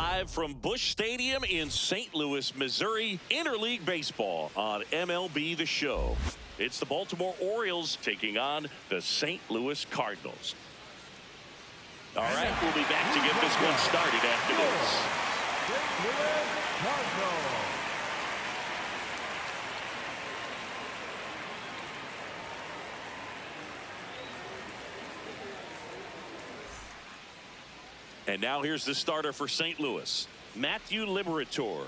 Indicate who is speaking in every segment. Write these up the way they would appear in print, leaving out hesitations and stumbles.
Speaker 1: live from Busch Stadium in St. Louis, Missouri, Interleague Baseball on MLB The Show. It's the Baltimore Orioles taking on the St. Louis Cardinals. All right, we'll be back to get this one started after this.
Speaker 2: St. Louis Cardinals.
Speaker 1: And now here's the starter for St. Louis, Matthew Liberatore.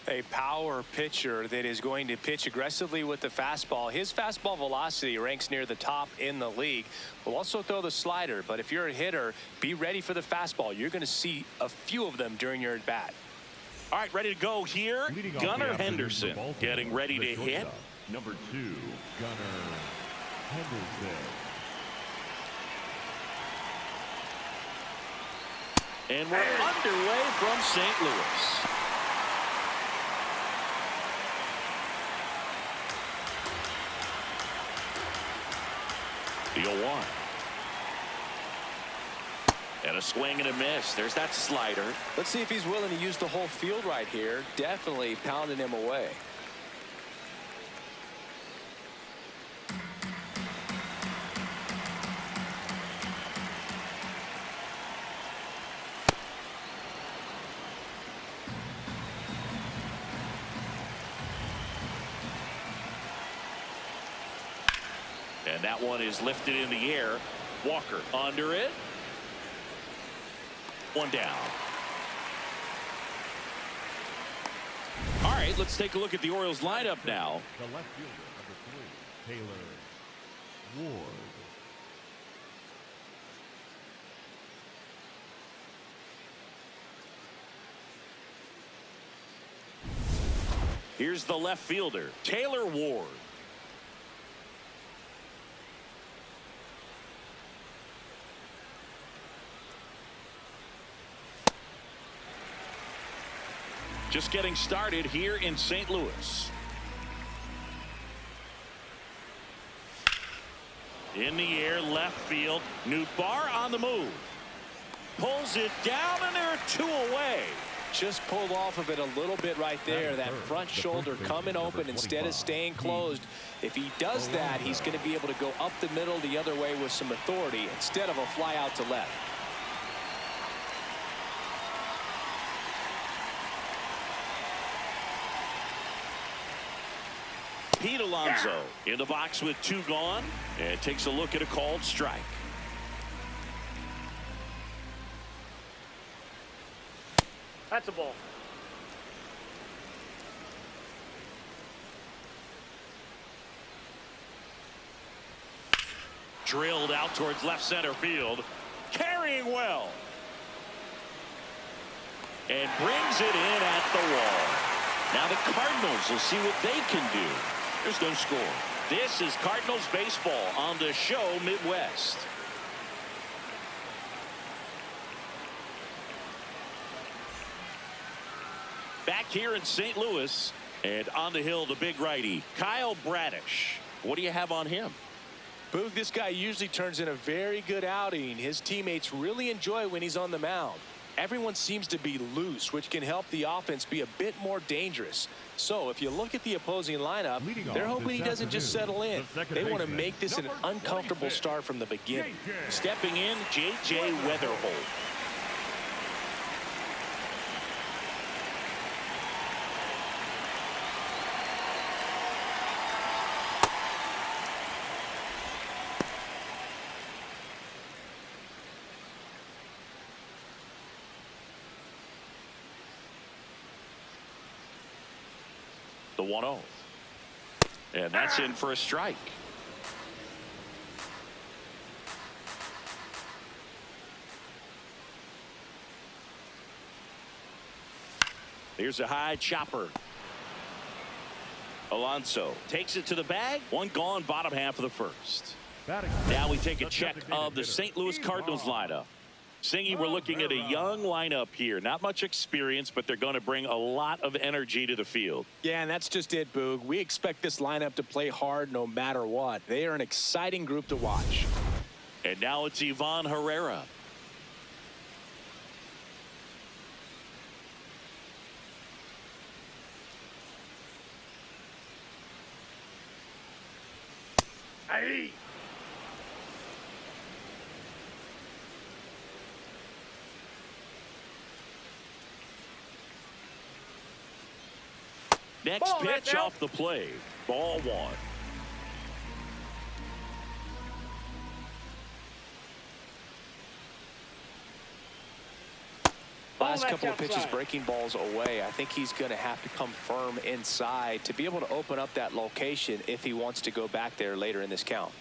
Speaker 3: A power pitcher that is going to pitch aggressively with the fastball. His fastball velocity ranks near the top in the league. Will also throw the slider, but if you're a hitter, be ready for the fastball. You're going to see a few of them during your at-bat.
Speaker 1: All right, ready to go here. Gunnar Henderson getting ready to hit.
Speaker 2: Number 2, Gunnar Henderson.
Speaker 1: And we're underway from St. Louis. The 0-1. And a swing and a miss. There's that slider.
Speaker 3: Let's see if he's willing to use the whole field right here. Definitely pounding him away.
Speaker 1: And that one is lifted in the air. Walker under it. One down. All right, let's take a look at the Orioles lineup now.
Speaker 2: The left fielder, number 3, Taylor Ward.
Speaker 1: Here's the left fielder, Taylor Ward. Just getting started here in St. Louis. In the air, left field. Nootbaar on the move. Pulls it down, and there are 2 away.
Speaker 3: Just pulled off of it a little bit right there. That front shoulder coming open instead of staying closed. If he does that, he's going to be able to go up the middle the other way with some authority instead of a fly out to left.
Speaker 1: Pete Alonso in the box with 2 gone, and takes a look at a called strike.
Speaker 4: That's a ball.
Speaker 1: Drilled out towards left center field. Carrying well. And brings it in at the wall. Now the Cardinals will see what they can do. There's no score. This is Cardinals baseball on the show Midwest. Back here in St. Louis, and on the hill, the big righty, Kyle Bradish. What do you have on him?
Speaker 3: Boog, this guy usually turns in a very good outing. His teammates really enjoy when he's on the mound. Everyone seems to be loose, which can help the offense be a bit more dangerous. So if you look at the opposing lineup, they're hoping he doesn't just settle in. They want to make this an uncomfortable start from the beginning.
Speaker 1: Stepping in, J.J. Weatherholt. The 1-0. And that's in for a strike. Here's a high chopper. Alonso takes it to the bag. 1 gone, bottom half of the first. Now we take a check of the St. Louis Cardinals lineup. Singy, we're looking at a young lineup here. Not much experience, but they're going to bring a lot of energy to the field.
Speaker 3: Yeah, and that's just it, Boog. We expect this lineup to play hard no matter what. They are an exciting group to watch.
Speaker 1: And now it's Ivan Herrera.
Speaker 4: Hey.
Speaker 1: Next
Speaker 4: Ball,
Speaker 1: pitch off the plate. Ball one.
Speaker 3: Last couple of pitches breaking balls away. I think he's going to have to come firm inside to be able to open up that location if he wants to go back there later in this count.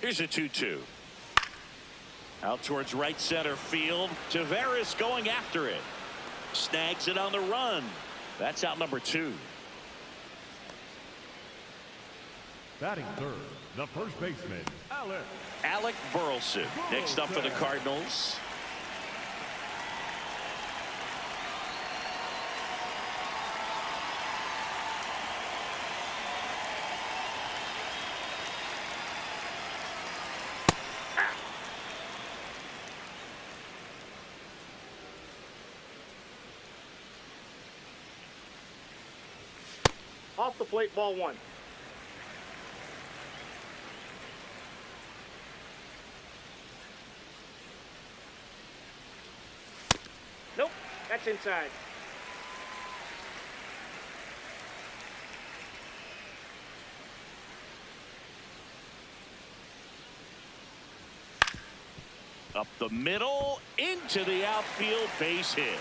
Speaker 1: Here's a 2-2. Out towards right center field. Tavares going after it. Snags it on the run. That's out number 2.
Speaker 2: Batting third, the first baseman,
Speaker 1: Alec Burleson. Next up for the Cardinals.
Speaker 4: Off the plate, ball one. Nope, that's inside.
Speaker 1: Up the middle, into the outfield, base hit.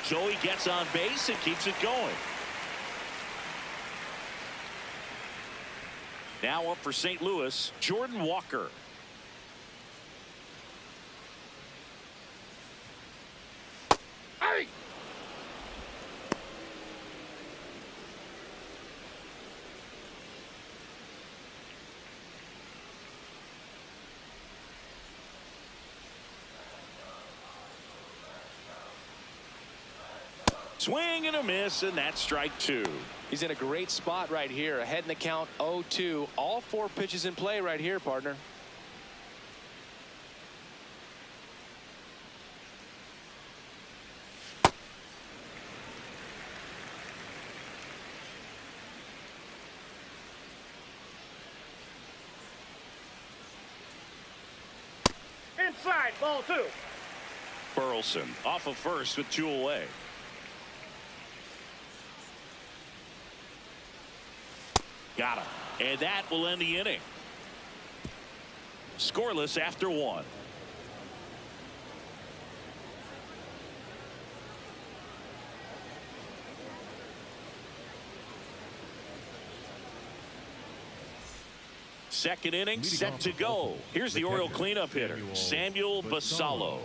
Speaker 1: Joey gets on base and keeps it going. Now up for St. Louis, Jordan Walker.
Speaker 4: Hey!
Speaker 1: Swing and a miss, and that's strike 2.
Speaker 3: He's in a great spot right here. Ahead in the count 0-2. All 4 pitches in play right here, partner.
Speaker 4: Inside, ball 2.
Speaker 1: Burleson off of first with 2 away. Got him. And that will end the inning. Scoreless after 1. Second inning set to go. Here's the Oriole cleanup hitter, Samuel Basallo.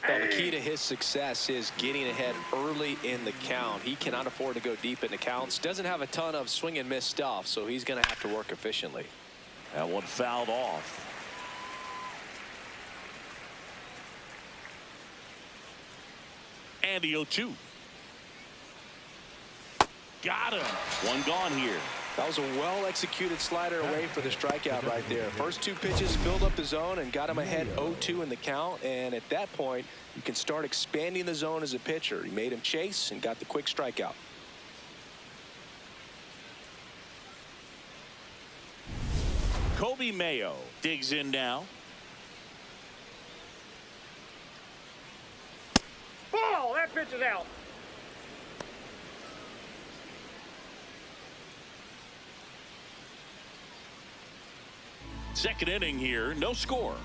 Speaker 3: Well, the key to his success is getting ahead early in the count. He cannot afford to go deep in the counts. Doesn't have a ton of swing and miss stuff, so he's going to have to work efficiently.
Speaker 1: That one fouled off. And the 0-2. Got him. One gone here.
Speaker 3: That was a well-executed slider away for the strikeout right there. First 2 pitches filled up the zone and got him ahead 0-2 in the count. And at that point, you can start expanding the zone as a pitcher. He made him chase and got the quick strikeout.
Speaker 1: Kobe Mayo digs in now.
Speaker 4: Ball, that pitch is out.
Speaker 1: Second inning here, no score.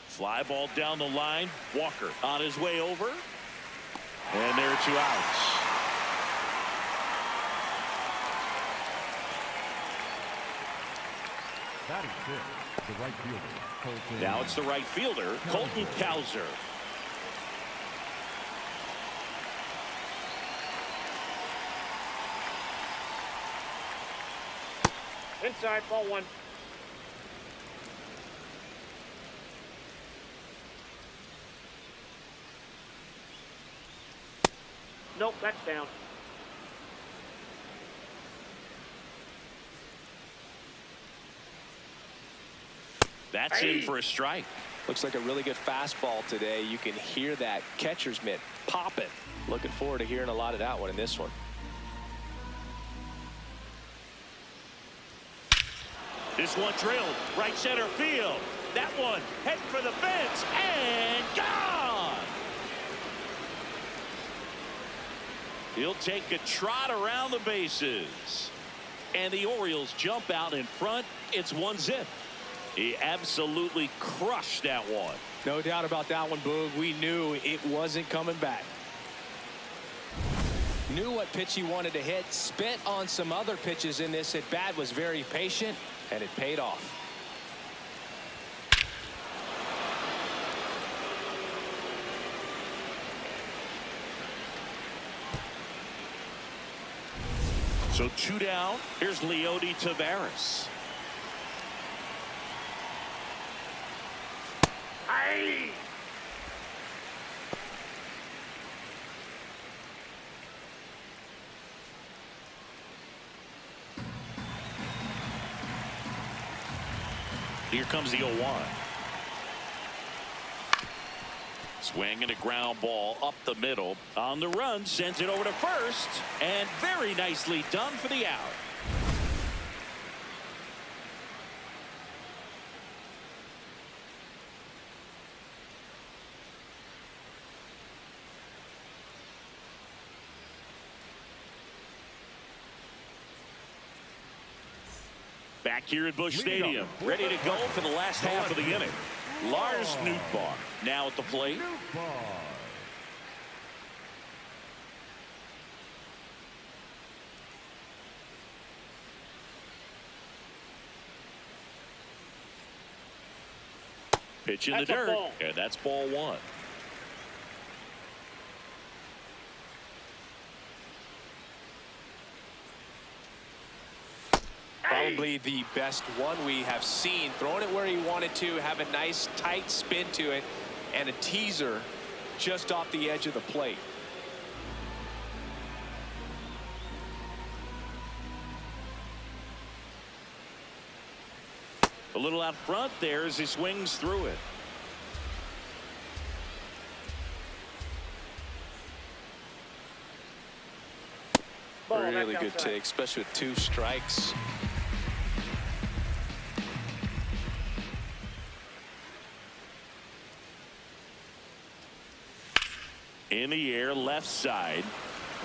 Speaker 1: Fly ball down the line. Walker on his way over. And there are 2 outs.
Speaker 2: batting fifth, the right fielder, Colton.
Speaker 1: Now it's the right fielder, Colton Cowser.
Speaker 4: Inside, ball one. Nope, that's down.
Speaker 1: That's in for a strike.
Speaker 3: Looks like a really good fastball today. You can hear that catcher's mitt popping. Looking forward to hearing a lot of that one in this one.
Speaker 1: This one drilled right center field. That one heading for the fence and gone. He'll take a trot around the bases. And the Orioles jump out in front. It's 1-0. He absolutely crushed that one.
Speaker 3: No doubt about that one, Boog. We knew it wasn't coming back. Knew what pitch he wanted to hit. Spent on some other pitches in this at bat. Was very patient, and it paid off.
Speaker 1: So 2 down. Here's Leody Taveras.
Speaker 4: Hey!
Speaker 1: Here comes the 0-1. Swing and a ground ball up the middle. On the run, sends it over to first. And very nicely done for the out. Back here at Busch Stadium, ready to go for the last half of the inning. Lars Nootbaar now at the plate. Pitch in the dirt, and that's ball one.
Speaker 3: Probably the best one we have seen. Throwing it where he wanted to, have a nice tight spin to it, and a teaser just off the edge of the plate.
Speaker 1: A little out front there as he swings through it.
Speaker 3: Really good take, especially with 2 strikes.
Speaker 1: In the air, left side.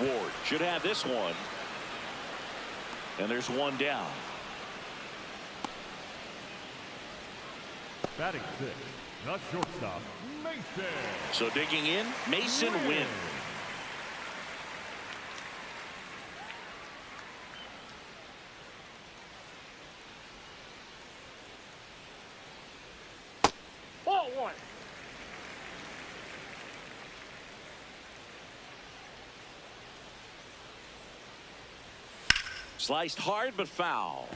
Speaker 1: Ward should have this one. And there's one down.
Speaker 2: Batting 6, the shortstop, Mason.
Speaker 1: So digging in, Mason Wynn.
Speaker 4: Ball one.
Speaker 1: Sliced hard but foul.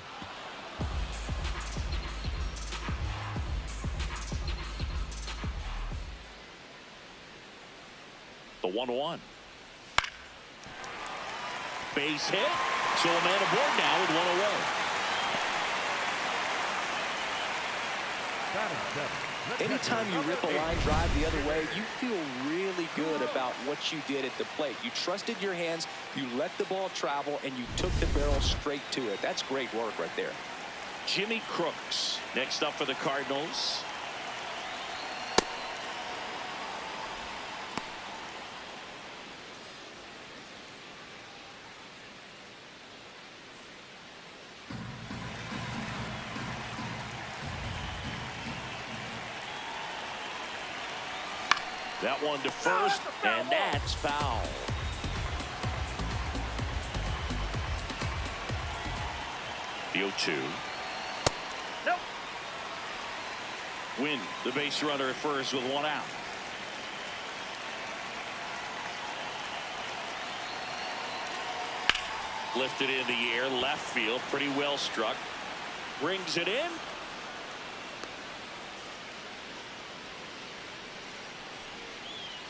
Speaker 1: The 1-1. Base hit. So a man aboard now with 1 away.
Speaker 2: Batting 7.
Speaker 3: Anytime you rip a line drive the other way, you feel really good about what you did at the plate. You trusted your hands, you let the ball travel, and you took the barrel straight to it. That's great work right there.
Speaker 1: Jimmy Crooks next up for the Cardinals. That one to first, and that's foul. The 0-2.
Speaker 4: Nope.
Speaker 1: Win the base runner at first with 1 out. Lifted in the air, left field, pretty well struck. Brings it in.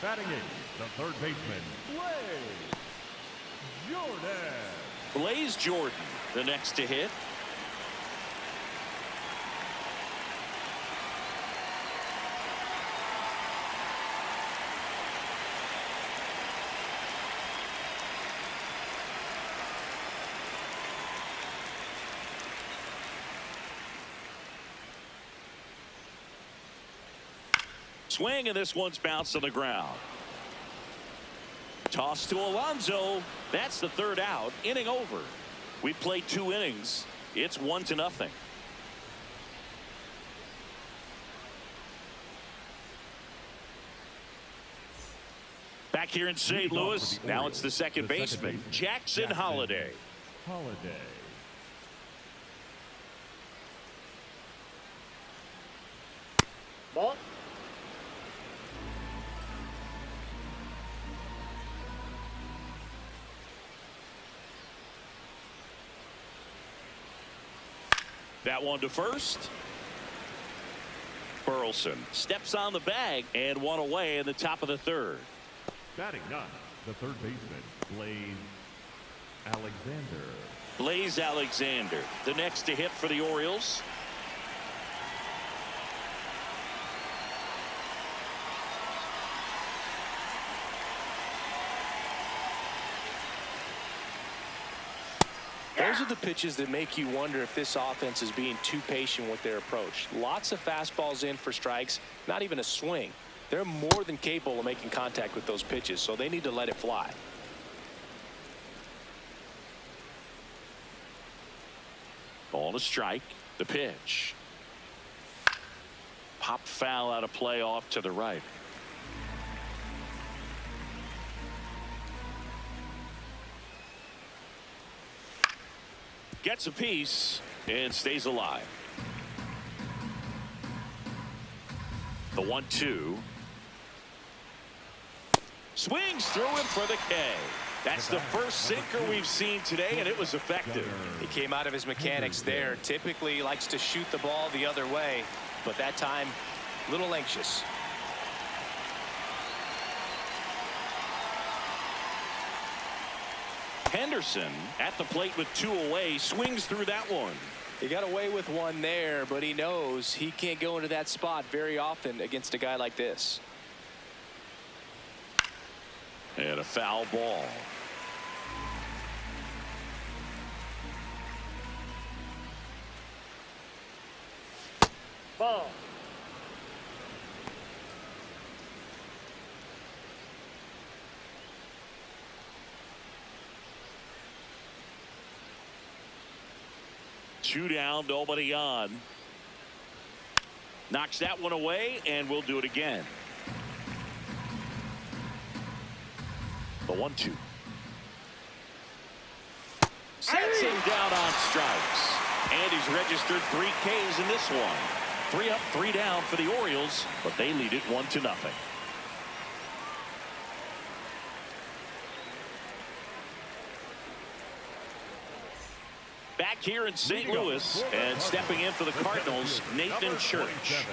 Speaker 2: Batting eighth, the third baseman, Blaze Jordan.
Speaker 1: Blaze Jordan, the next to hit. Swing, and this one's bounced on the ground. Toss to Alonso. That's the third out. Inning over. We played 2 innings. It's 1-0. Back here in St. Louis. Now it's the second baseman, Jackson Holliday.
Speaker 4: Ball.
Speaker 1: That one to first. Burleson steps on the bag, and one away in the top of the third.
Speaker 2: Batting ninth, the third baseman, Blaze Alexander.
Speaker 1: Blaze Alexander, the next to hit for the Orioles.
Speaker 3: Those are the pitches that make you wonder if this offense is being too patient with their approach. Lots of fastballs in for strikes, not even a swing. They're more than capable of making contact with those pitches, so they need to let it fly.
Speaker 1: Ball to strike. The pitch. Pop foul out of play off to the right. Gets a piece and stays alive. The 1-2. Swings through him for the K. That's the first sinker we've seen today, and it was effective.
Speaker 3: He came out of his mechanics there. Typically he likes to shoot the ball the other way, but that time a little anxious.
Speaker 1: Henderson at the plate with 2 away, swings through that one.
Speaker 3: He got away with one there, but he knows he can't go into that spot very often against a guy like this.
Speaker 1: And a foul ball.
Speaker 4: Ball.
Speaker 1: Two down, nobody on. Knocks that one away, and we'll do it again. The 1-2. Sets him down on strikes. And he's registered 3 Ks in this one. 3 up, 3 down for the Orioles, but they lead it 1-0. Back here in St. Louis, and stepping in for the Cardinals, Nathan Church.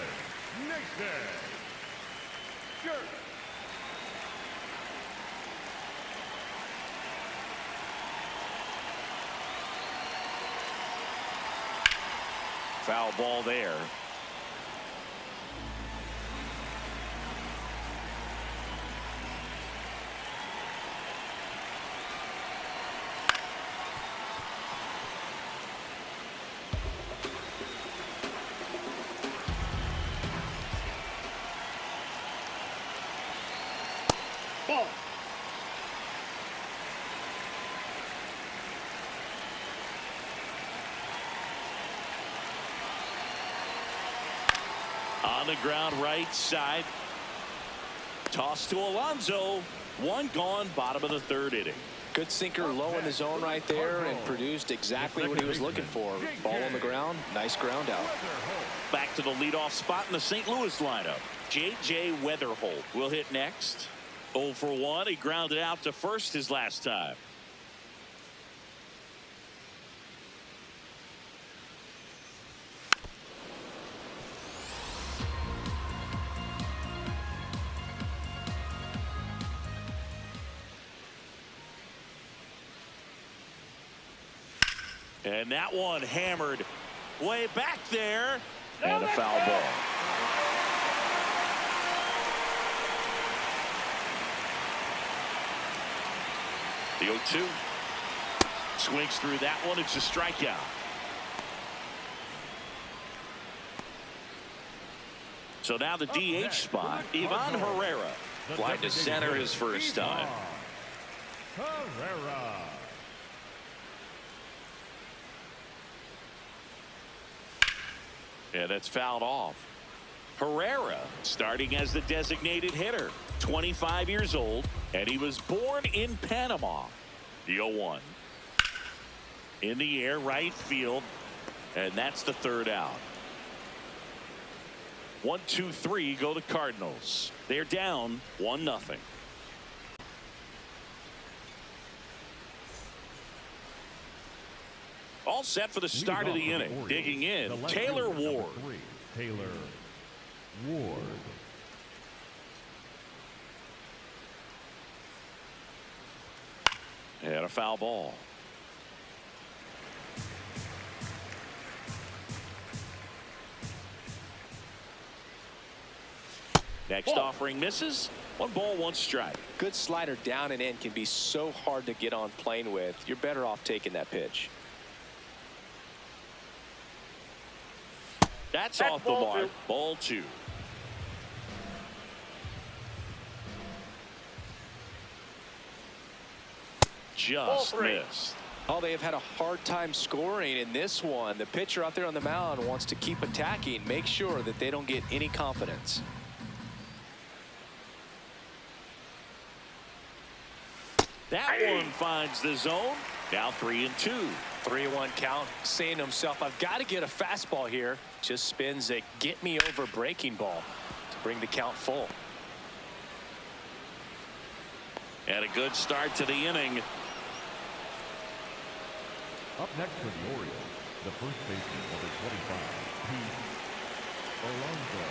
Speaker 1: Foul ball there.
Speaker 4: Ball.
Speaker 1: On the ground right side. Toss to Alonso. One gone, bottom of the third inning.
Speaker 3: Good sinker low in the zone right there and produced exactly what he was looking for. Ball on the ground, nice ground out.
Speaker 1: Back to the leadoff spot in the St. Louis lineup. J.J. Weatherholt will hit next. 0 for 1. He grounded out to first his last time. And that one hammered way back there. And a foul ball. The 0-2. Swings through that one. It's a strikeout. So now the DH spot, Ivan Herrera. Fly to center his first time.
Speaker 2: Herrera.
Speaker 1: And that's fouled off. Herrera starting as the designated hitter, 25 years old, and he was born in Panama. The 0-1. In the air, right field, and that's the third out. 1, 2, 3 go the Cardinals. They're down 1-0. All set for the start of the inning. Digging in, Taylor Ward.
Speaker 2: Taylor Ward.
Speaker 1: And a foul ball. Next offering misses. 1 ball, 1 strike.
Speaker 3: Good slider down and in can be so hard to get on plane with. You're better off taking that pitch.
Speaker 1: That's off the mark. Ball 2. Just missed.
Speaker 3: Oh, they have had a hard time scoring in this one. The pitcher out there on the mound wants to keep attacking, make sure that they don't get any confidence.
Speaker 1: That one finds the zone. Now 3-2.
Speaker 3: 3-1 count, saying to himself, I've got to get a fastball here. Just spins a get me over breaking ball to bring the count full.
Speaker 1: And a good start to the inning.
Speaker 2: Up next for the Orioles, the first baseman, number 25, Pete Alonso.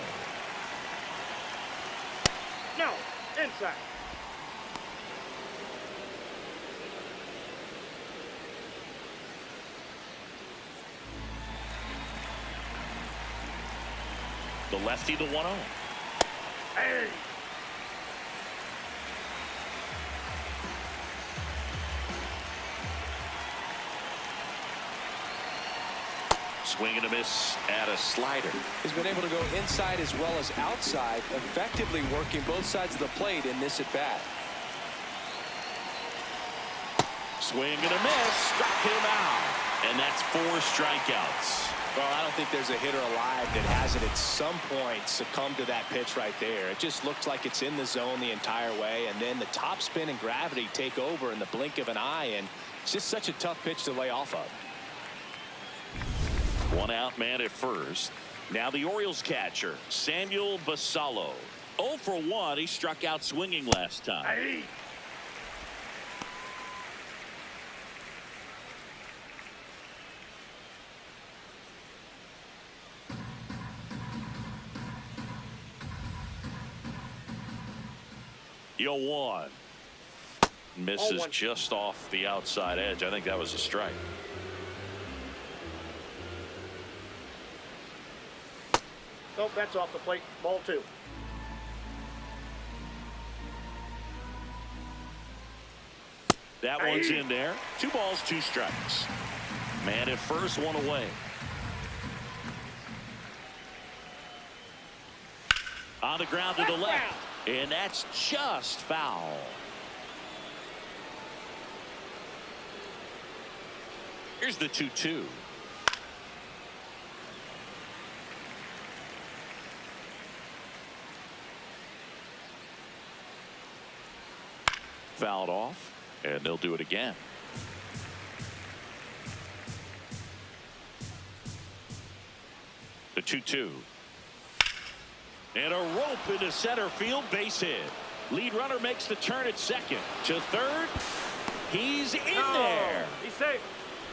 Speaker 4: No, inside.
Speaker 1: The lefty, the 1-0.
Speaker 4: Hey.
Speaker 1: Swing and a miss at a slider.
Speaker 3: He's been able to go inside as well as outside, effectively working both sides of the plate in this at bat.
Speaker 1: Swing and a miss, struck him out. And that's 4 strikeouts.
Speaker 3: Well, I don't think there's a hitter alive that hasn't at some point succumbed to that pitch right there. It just looks like it's in the zone the entire way, and then the top spin and gravity take over in the blink of an eye, and it's just such a tough pitch to lay off of.
Speaker 1: 1 out man at first. Now the Orioles catcher, Samuel Basallo. 0 for 1. He struck out swinging last time.
Speaker 4: Hey.
Speaker 1: The 0-1. Misses just off the outside edge. I think that was a strike.
Speaker 4: Nope, that's off the plate. Ball 2.
Speaker 1: That one's in there. 2 balls, 2 strikes. Man at first, 1 away. On the ground to the left. And that's just foul. Here's the 2-2. Fouled off, and they'll do it again. The 2-2. And a rope into center field, base hit. Lead runner makes the turn at second. To third, he's in there.
Speaker 4: He's safe.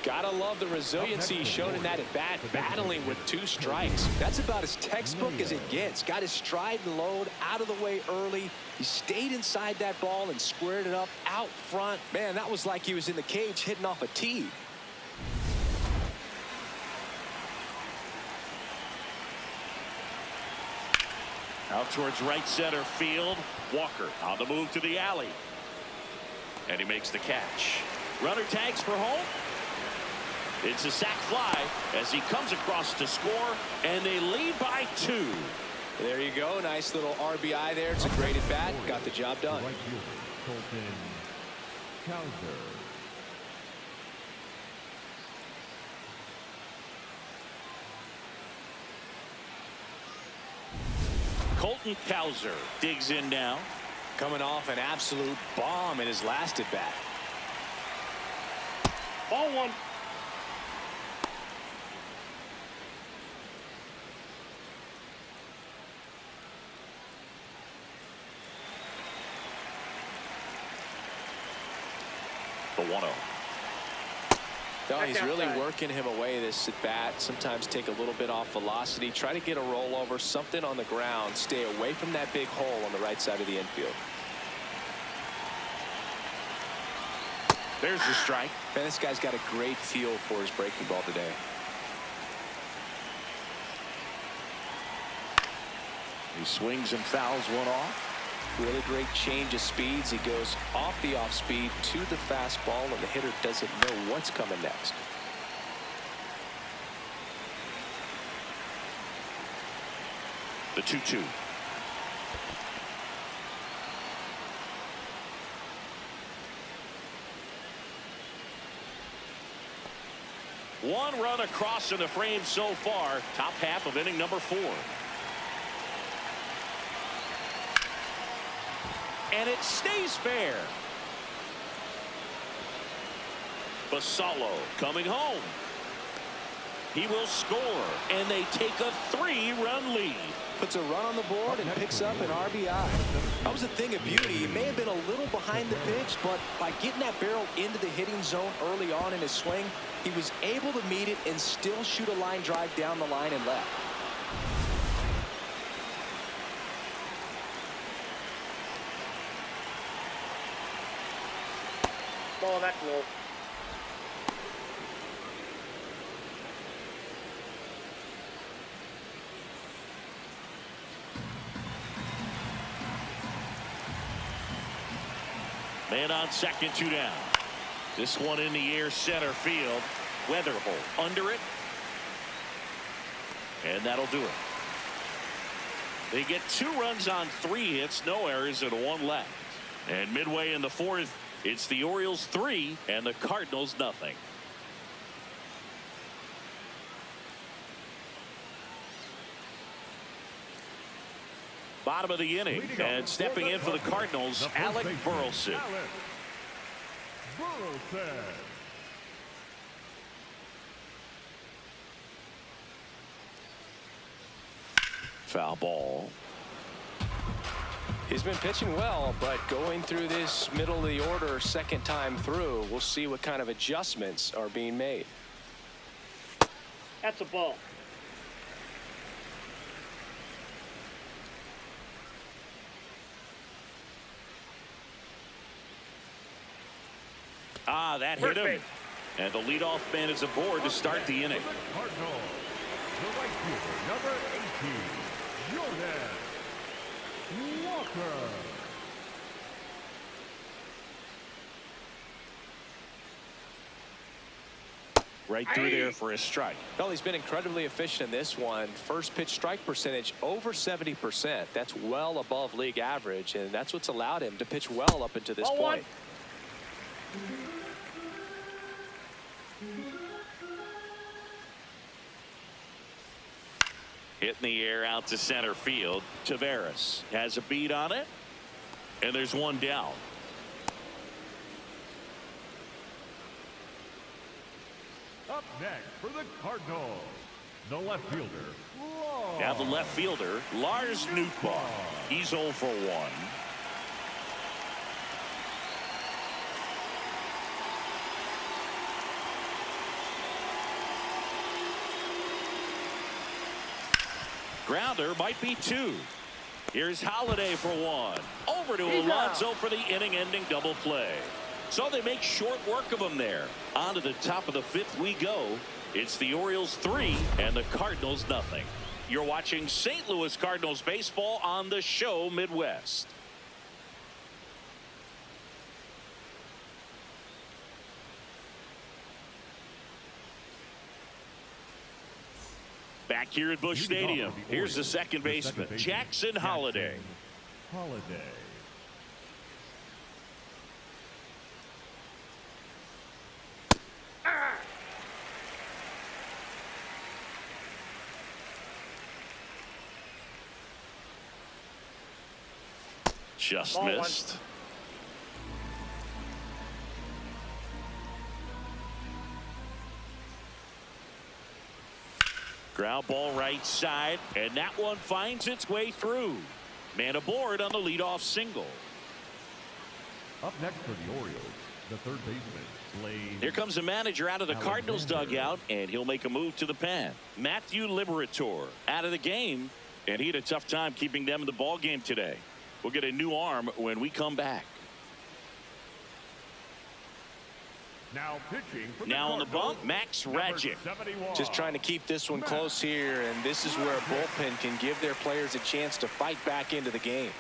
Speaker 3: Gotta love the resiliency shown in that at bat, battling with 2 strikes. That's about as textbook as it gets. Got his stride and load out of the way early. He stayed inside that ball and squared it up out front. Man, that was like he was in the cage hitting off a tee.
Speaker 1: Out towards right center field. Walker on the move to the alley. And he makes the catch. Runner tags for home. It's a sac fly as he comes across to score, and they lead by 2.
Speaker 3: There you go. Nice little RBI there. It's a great at bat. Got the job done.
Speaker 2: Right fielder, Colton Cowser.
Speaker 1: Colton Cowser digs in now.
Speaker 3: Coming off an absolute bomb in his last at bat.
Speaker 4: Ball 1.
Speaker 1: The 1-0.
Speaker 3: No, he's really working him away this at bat. Sometimes take a little bit off velocity. Try to get a rollover, something on the ground. Stay away from that big hole on the right side of the infield.
Speaker 1: There's the strike.
Speaker 3: Man, this guy's got a great feel for his breaking ball today.
Speaker 1: He swings and fouls one off.
Speaker 3: Really great change of speeds. He goes off the off speed to the fastball, and the hitter doesn't know what's coming next.
Speaker 1: The 2-2. One run across in the frame so far. Top half of inning number 4. And it stays fair. Basallo coming home. He will score, and they take a 3-run lead.
Speaker 3: Puts a run on the board and picks up an RBI. That was a thing of beauty. He may have been a little behind the pitch, but by getting that barrel into the hitting zone early on in his swing, he was able to meet it and still shoot a line drive down the line and left.
Speaker 4: Ball, that's low.
Speaker 1: Man on second, 2 down. This one in the air, center field. Weatherable under it. And that'll do it. They get 2 runs on 3 hits, no errors, and 1 left. And midway in the 4th, it's the Orioles 3 and the Cardinals nothing. Bottom of the inning, and stepping in for the Cardinals, Alec Burleson. Foul ball.
Speaker 3: He's been pitching well, but going through this middle of the order second time through, we'll see what kind of adjustments are being made.
Speaker 4: That's a ball.
Speaker 1: Ah, that hit him. And the leadoff man is aboard to start the inning.
Speaker 2: Cardinals, the right fielder, number 18, Jordan Walker.
Speaker 1: Right through there for a strike.
Speaker 3: Well, he's been incredibly efficient in this one. First pitch strike percentage over 70%. That's well above league average, and that's what's allowed him to pitch well up until this point.
Speaker 1: Hit in the air out to center field. Taveras has a beat on it. And there's one down.
Speaker 2: Up next for the Cardinals, the left fielder,
Speaker 1: Now the left fielder, Lars Nootbaar. He's 0 for 1. Grounder might be 2. Here's Holiday for 1. Over to Alonso for the inning-ending double play. So they make short work of him there. On to the top of the 5th we go. It's the Orioles 3 and the Cardinals nothing. You're watching St. Louis Cardinals baseball on the show Midwest. Back here at Busch Stadium, here's the second baseman, Jackson Holliday. Just missed. Ground ball right side, and that one finds its way through. Man aboard on the leadoff single.
Speaker 2: Up next for the Orioles, the third baseman,
Speaker 1: Here comes the manager out of the Cardinals dugout, and he'll make a move to the pen. Matthew Liberator out of the game, and he had a tough time keeping them in the ball game today. We'll get a new arm when we come back.
Speaker 2: Now pitching for
Speaker 1: now on the bump, Max Rajic.
Speaker 3: Just trying to keep this one close here, and this is where a bullpen can give their players a chance to fight back into the game.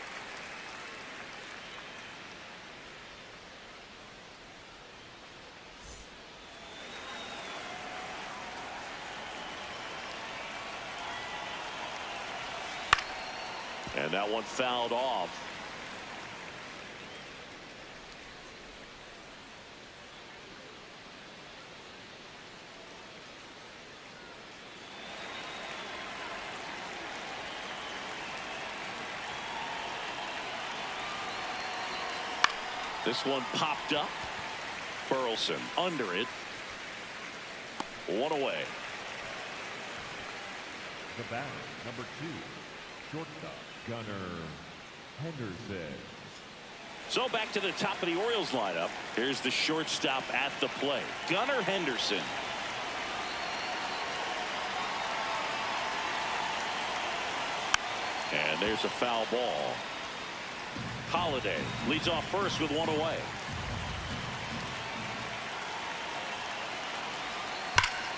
Speaker 1: And that one fouled off. This one popped up. Burleson under it. One away.
Speaker 2: The batter, number 2, shortstop, Gunnar Henderson.
Speaker 1: So back to the top of the Orioles lineup. Here's the shortstop at the plate, Gunnar Henderson. And there's a foul ball. Holliday leads off first with one away.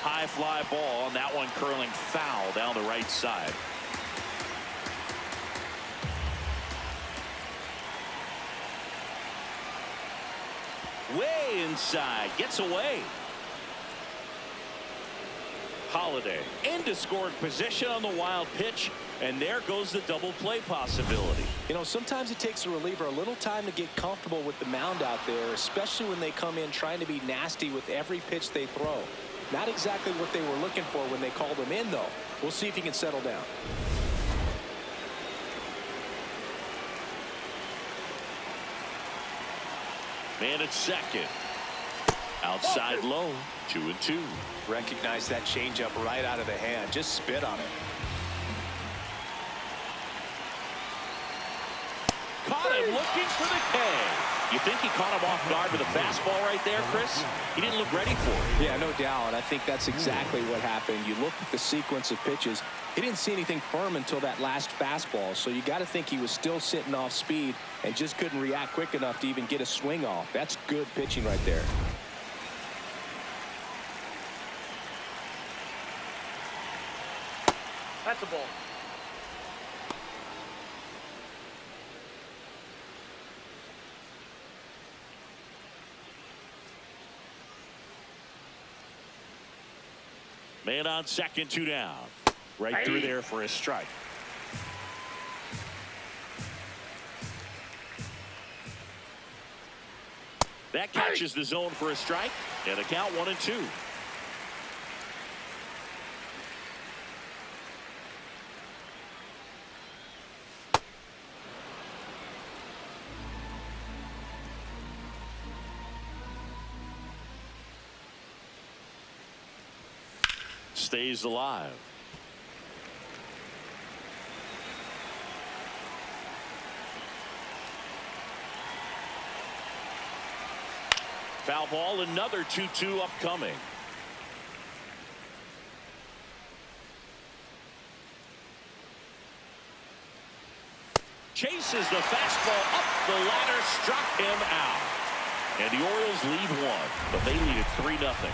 Speaker 1: High fly ball, and that one curling foul down the right side. Way inside, gets away. Holliday into scoring position on the wild pitch, and there goes the double play possibility.
Speaker 3: You know, sometimes it takes a reliever a little time to get comfortable with the mound out there, especially when they come in trying to be nasty with every pitch they throw. Not exactly what they were looking for when they called him in, though. We'll see if he can settle down.
Speaker 1: Man at second. Outside low, 2-2.
Speaker 3: Recognize that changeup right out of the hand. Just spit on it.
Speaker 1: Caught him looking for the K. You think he caught him off guard with a fastball right there, Chris? He didn't look ready for it.
Speaker 3: Yeah, no doubt. I think that's exactly what happened. You look at the sequence of pitches. He didn't see anything firm until that last fastball, so you got to think he was still sitting off speed and just couldn't react quick enough to even get a swing off. That's good pitching right there.
Speaker 4: That's a ball.
Speaker 1: Man on second, 2 down. Right through there for a strike. That catches the zone for a strike, and a count 1-2. Stays alive. Foul ball, another 2-2 upcoming. Chases the fastball up the ladder, struck him out. And the Orioles lead one, but they lead it 3-0.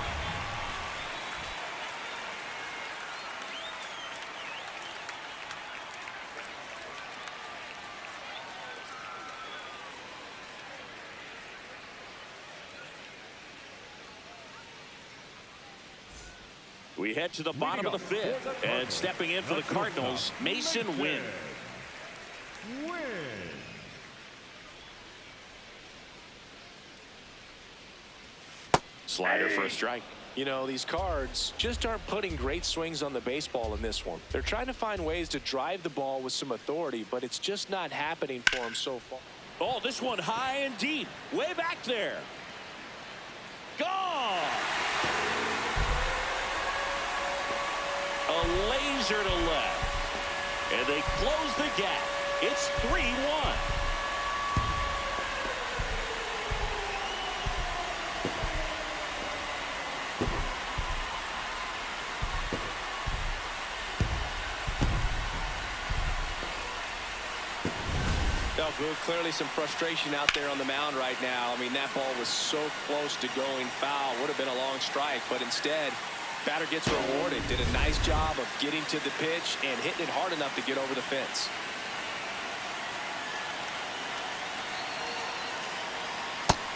Speaker 1: We head to the bottom of the fifth, and stepping in for the Cardinals, Mason Wynn. Slider for a strike.
Speaker 3: You know, these Cards just aren't putting great swings on the baseball in this one. They're trying to find ways to drive the ball with some authority, but it's just not happening for them so far.
Speaker 1: Oh, this one high and deep, way back there. Gone. A laser to left, and they close the gap. It's 3-1.
Speaker 3: Oh, good. Clearly some frustration out there on the mound right now. I mean, that ball was so close to going foul. Would have been a long strike, but instead, batter gets rewarded. Did a nice job of getting to the pitch and hitting it hard enough to get over the fence.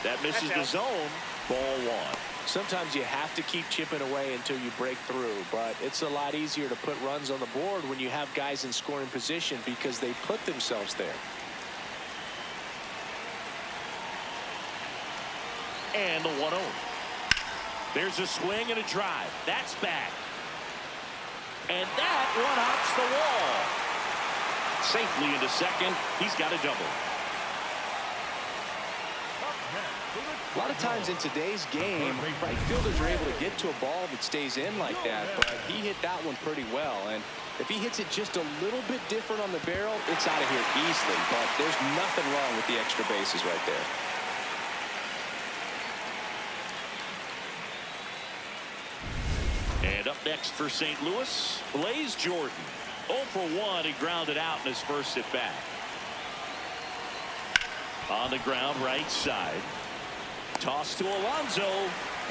Speaker 1: That misses the zone. Ball one.
Speaker 3: Sometimes you have to keep chipping away until you break through, but it's a lot easier to put runs on the board when you have guys in scoring position because they put themselves there.
Speaker 1: And the 1-0. There's a swing and a drive. That's back. And that one hops the wall. Safely into second. He's got a double.
Speaker 3: A lot of times in today's game, right fielders are able to get to a ball that stays in like that, but he hit that one pretty well. And if he hits it just a little bit different on the barrel, it's out of here easily. But there's nothing wrong with the extra bases right there.
Speaker 1: And up next for St. Louis, Blaze Jordan. 0 for 1, he grounded out in his first at bat. On the ground, right side. Toss to Alonso.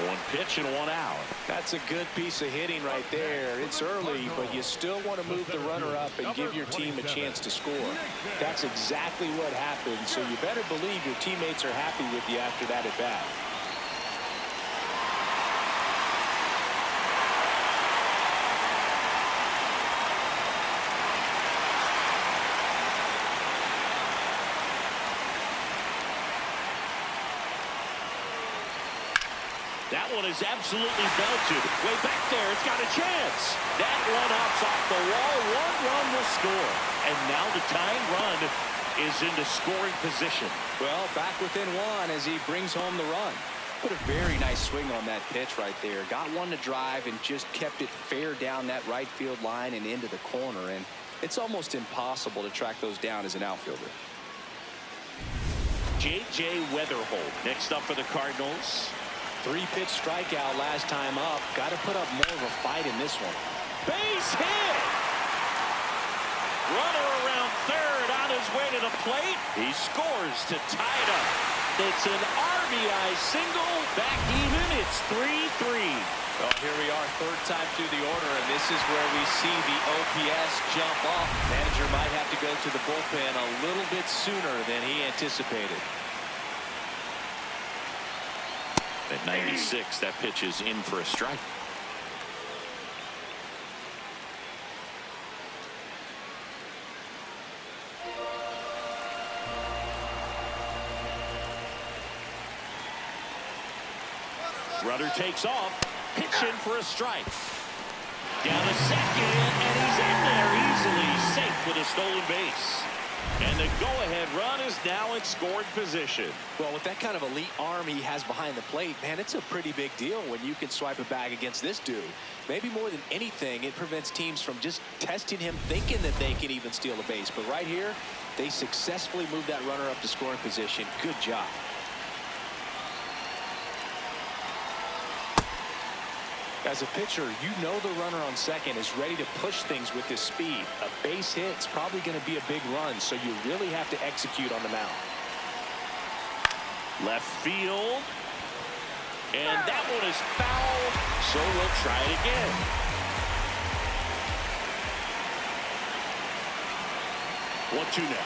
Speaker 1: 1 pitch and 1 out.
Speaker 3: That's a good piece of hitting right there. It's early, but you still want to move the runner up and give your team a chance to score. That's exactly what happened, so you better believe your teammates are happy with you after that at bat.
Speaker 1: That one is absolutely belted. Way back there, it's got a chance. That one hops off the wall. 1 run will score. And now the tying run is into scoring position.
Speaker 3: Well, back within 1 as he brings home the run. Put a very nice swing on that pitch right there. Got one to drive and just kept it fair down that right field line and into the corner. And it's almost impossible to track those down as an outfielder.
Speaker 1: J.J. Weatherholt next up for the Cardinals.
Speaker 3: 3-pitch strikeout last time up. Got to put up more of a fight in this one.
Speaker 1: Base hit! Runner around third on his way to the plate. He scores to tie it up. It's an RBI single. Back even. It's 3-3.
Speaker 3: Well, here we are, third time through the order, and this is where we see the OPS jump up. Manager might have to go to the bullpen a little bit sooner than he anticipated.
Speaker 1: At 96, that pitch is in for a strike. Runner takes off. Pitch in for a strike. Down to second, and he's in there easily, safe with a stolen base. And the go-ahead run is now in scoring position.
Speaker 3: Well, with that kind of elite arm he has behind the plate, man, it's a pretty big deal when you can swipe a bag against this dude. Maybe more than anything, it prevents teams from just testing him, thinking that they can even steal a base. But right here, they successfully moved that runner up to scoring position. Good job. As a pitcher, you know the runner on second is ready to push things with his speed. A base hit is probably going to be a big run, so you really have to execute on the mound.
Speaker 1: Left field. And that one is foul, so we'll try it again. One, two now.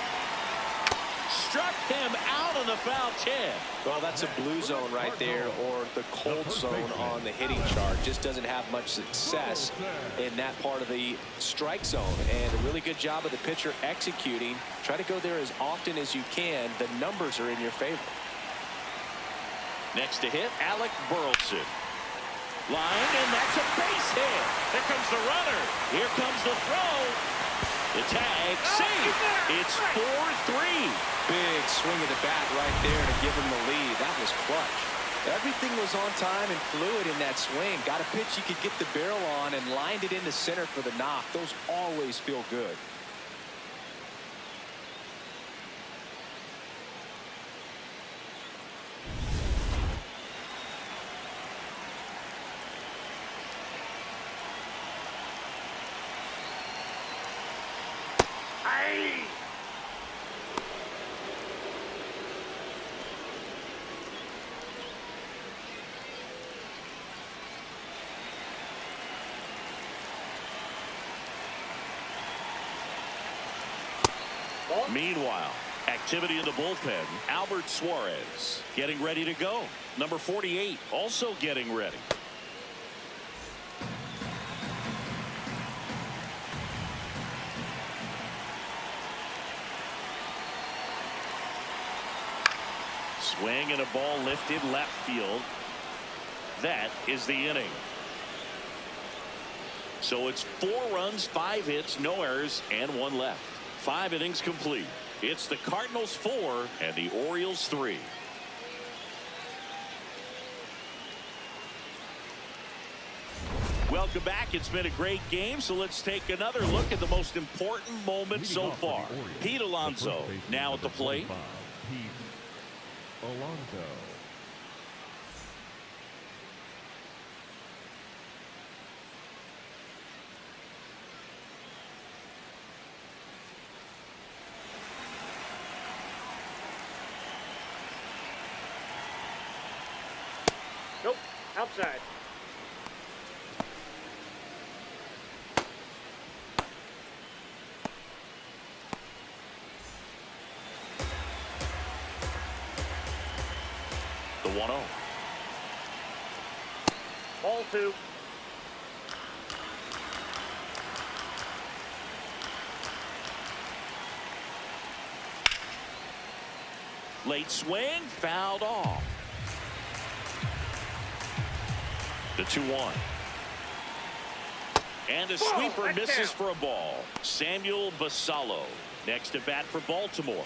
Speaker 1: struck him out on the foul tip.
Speaker 3: Well, that's a blue zone right there, or the cold zone on the hitting chart. Just doesn't have much success in that part of the strike zone. And a really good job of the pitcher executing. Try to go there as often as you can. The numbers are in your favor.
Speaker 1: Next to hit, Alec Burleson. Line, and that's a base hit. There comes the runner. Here comes the throw. The tag, safe. It's 4-3.
Speaker 3: Big swing of the bat right there to give him the lead. That was clutch. Everything was on time and fluid in that swing. Got a pitch he could get the barrel on and lined it into center for the knock. Those always feel good.
Speaker 1: Meanwhile, activity in the bullpen. Albert Suarez getting ready to go. Number 48 also getting ready. Swing and a ball lifted left field. That is the inning. So it's 4 runs, 5 hits, no errors, and 1 left. 5 innings complete. It's the Cardinals 4 and the Orioles 3. Welcome back. It's been a great game, so let's take another look at the most important moment so far. Pete Alonso now at the plate.
Speaker 2: Pete Alonso.
Speaker 4: Nope. Outside.
Speaker 1: The 1-0.
Speaker 4: Ball 2.
Speaker 1: Late swing, fouled off. The 2-1. And a sweeper misses for a ball. Samuel Basallo next to bat for Baltimore.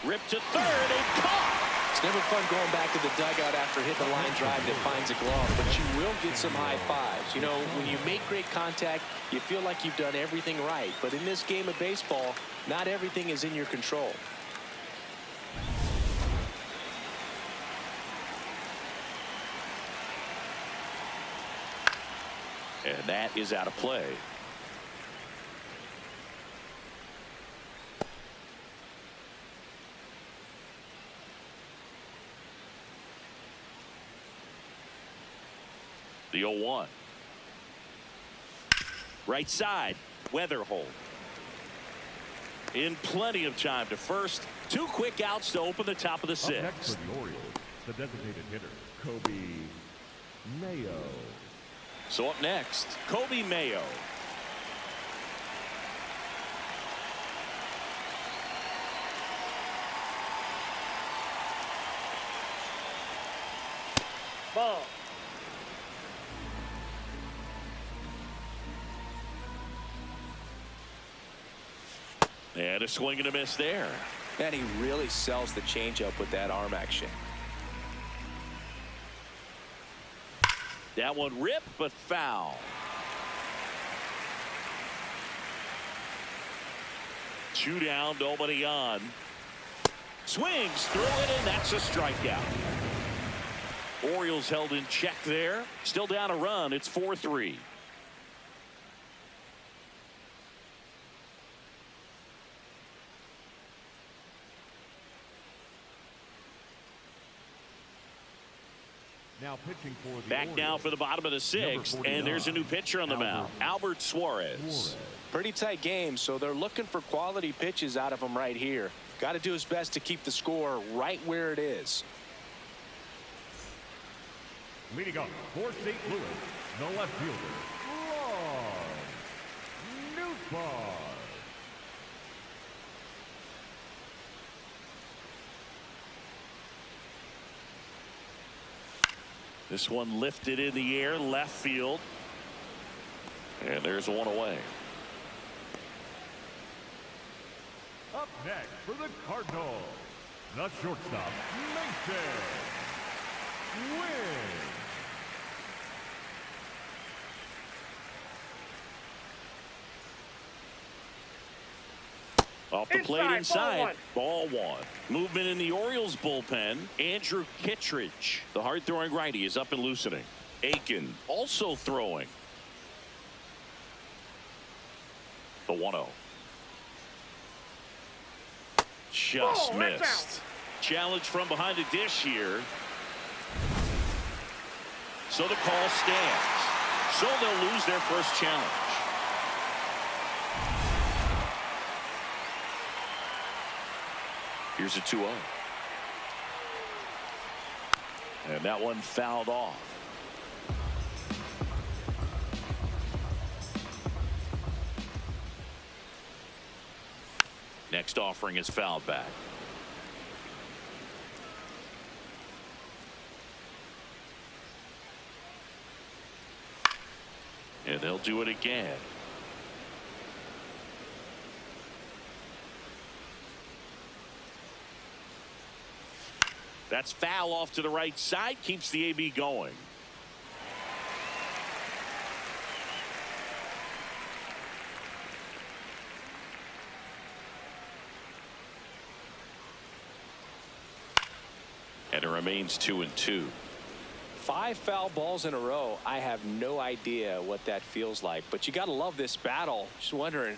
Speaker 1: Ripped to third and caught.
Speaker 3: It's never fun going back to the dugout after hitting the line drive that finds a glove, but you will get some high fives. You know, when you make great contact, you feel like you've done everything right. But in this game of baseball, not everything is in your control.
Speaker 1: And that is out of play. The 0-1. Right side, Weatherholt. In plenty of time to first. 2 quick outs to open the top of the 6th.
Speaker 2: Up next for the Orioles, the designated hitter, Kobe Mayo.
Speaker 1: So up next, Kobe Mayo.
Speaker 4: Ball.
Speaker 1: And a swing and a miss there.
Speaker 3: And he really sells the changeup with that arm action.
Speaker 1: That one ripped, but foul. 2 down, nobody on. Swings through it, and that's a strikeout. Orioles held in check there. Still down a run. It's 4-3.
Speaker 2: Now pitching for the
Speaker 1: Back now
Speaker 2: Orioles,
Speaker 1: for the bottom of the sixth, and there's a new pitcher on the mound, Albert Suarez.
Speaker 3: Pretty tight game, so they're looking for quality pitches out of him right here. Got to do his best to keep the score right where it is.
Speaker 2: Leading up for St. Louis, the left fielder, Newsbar.
Speaker 1: This one lifted in the air, left field. And there's one away.
Speaker 2: Up next for the Cardinals, the shortstop, Mason Wynn.
Speaker 1: Off the plate inside.
Speaker 4: Ball
Speaker 1: Ball 1. Movement in the Orioles bullpen. Andrew Kittredge, the hard-throwing righty, is up and loosening. Aiken also throwing. The 1-0. Just missed. Challenge from behind the dish here. So the call stands. So they'll lose their first challenge. Here's a 2-0. And that one fouled off. Next offering is fouled back. And they'll do it again. That's foul off to the right side. Keeps the AB going. And it remains 2-2.
Speaker 3: 5 foul balls in a row. I have no idea what that feels like, but you got to love this battle. Just wondering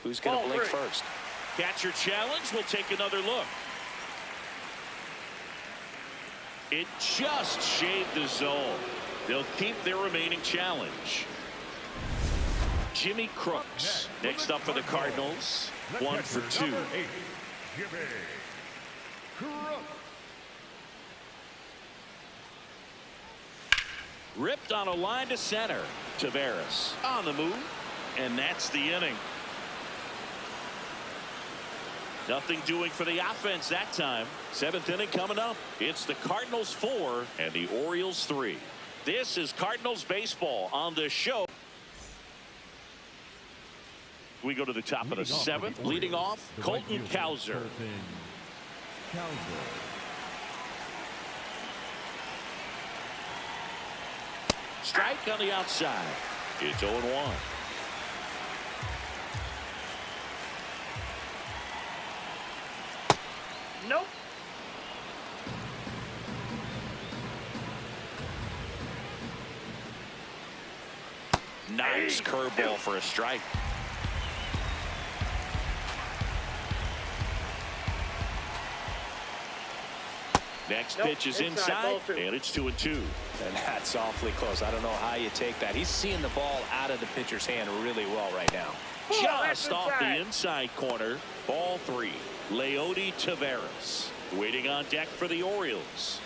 Speaker 3: who's going to blink first.
Speaker 1: Catcher challenge. We'll take another look. It just shaved the zone. They'll keep their remaining challenge. Jimmy Crooks next up for the Cardinals. 1 for 2.
Speaker 2: Jimmy Crooks.
Speaker 1: Ripped on a line to center. Taveras on the move, and that's the inning. Nothing doing for the offense that time. 7th inning coming up. It's the Cardinals 4 and the Orioles 3. This is Cardinals baseball on the show. We go to the top of the 7th. Leading off, Colton Cowser. Strike on the outside. It's 0-1.
Speaker 4: Nope.
Speaker 1: Nice curveball for a strike. Next pitch is inside, and it's 2-2.
Speaker 3: And that's awfully close. I don't know how you take that. He's seeing the ball out of the pitcher's hand really well right now.
Speaker 1: Just off the inside corner. Ball 3. Leody Taveras waiting on deck for the Orioles.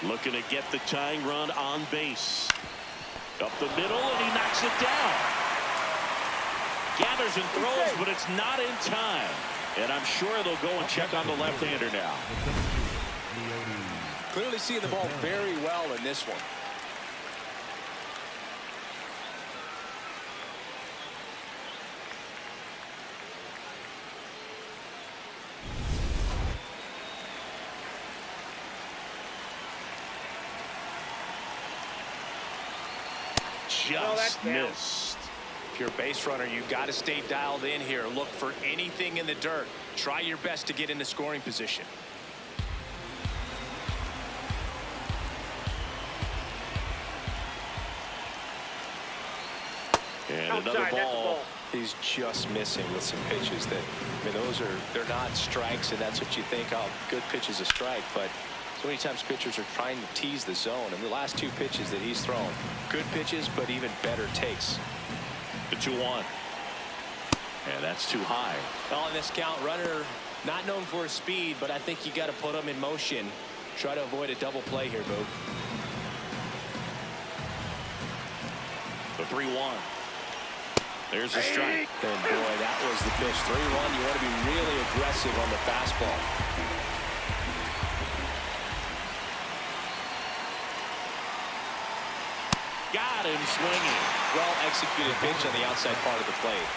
Speaker 1: Looking to get the tying run on base. Up the middle, and he knocks it down. Gathers and throws, but it's not in time. And I'm sure they'll go and check on the left-hander now.
Speaker 3: Clearly seeing the ball very well in this one.
Speaker 1: Just missed.
Speaker 3: If you're a base runner, you've got to stay dialed in here. Look for anything in the dirt. Try your best to get into scoring position.
Speaker 1: And another ball.
Speaker 3: he's just missing with some pitches that, I mean, they're not strikes, and that's what you think, oh, good pitch is a strike. But so many times pitchers are trying to tease the zone, and the last two pitches that he's thrown, good pitches, but even better takes.
Speaker 1: The 2-1. And that's too high.
Speaker 3: Well, in this count, runner not known for his speed, but I think you got to put him in motion. Try to avoid a double play here, Boo.
Speaker 1: The 3-1. There's a strike.
Speaker 3: And boy, that was the pitch. 3-1. You want to be really aggressive on the fastball.
Speaker 1: Got him swinging.
Speaker 3: Well executed pitch on the outside part of the plate.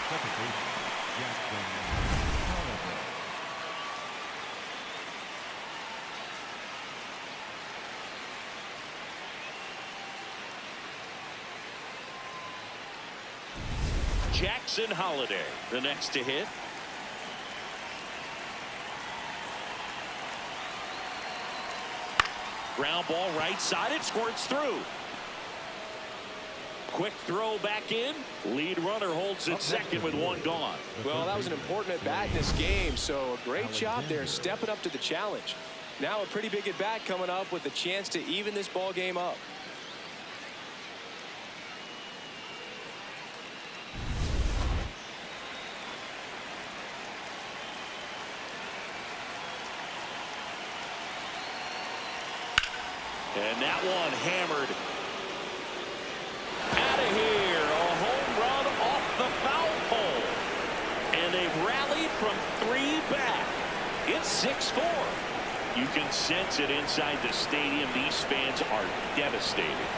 Speaker 1: Jackson Holiday, the next to hit. Ground ball right side. It squirts through. Quick throw back in. Lead runner holds it second with one gone.
Speaker 3: Well, that was an important at bat in this game, so a great job there stepping up to the challenge. Now a pretty big at bat coming up with a chance to even this ball game up.
Speaker 1: And that one hammered out of here. A home run off the foul pole. And they've rallied from 3 back. It's 6-4. You can sense it inside the stadium. These fans are devastated.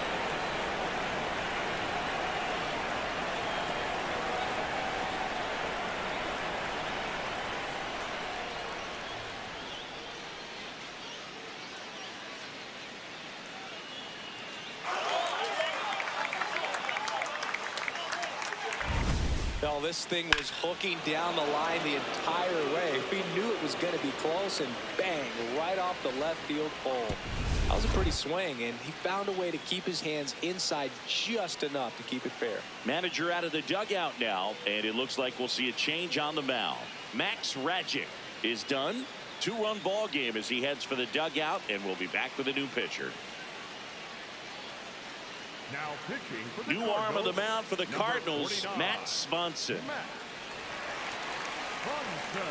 Speaker 3: Well, this thing was hooking down the line the entire way. We knew it was going to be close, and bang, right off the left field pole. That was a pretty swing, and he found a way to keep his hands inside just enough to keep it fair.
Speaker 1: Manager out of the dugout now, and it looks like we'll see a change on the mound. Max Rajic is done. 2-run ball game as he heads for the dugout, and we'll be back with a new pitcher.
Speaker 2: Now pitching for the
Speaker 1: New
Speaker 2: Cardinals,
Speaker 1: arm of the mound for the
Speaker 2: number
Speaker 1: Cardinals,
Speaker 2: 49,
Speaker 1: Matt Swanson.
Speaker 2: Matt Swanson.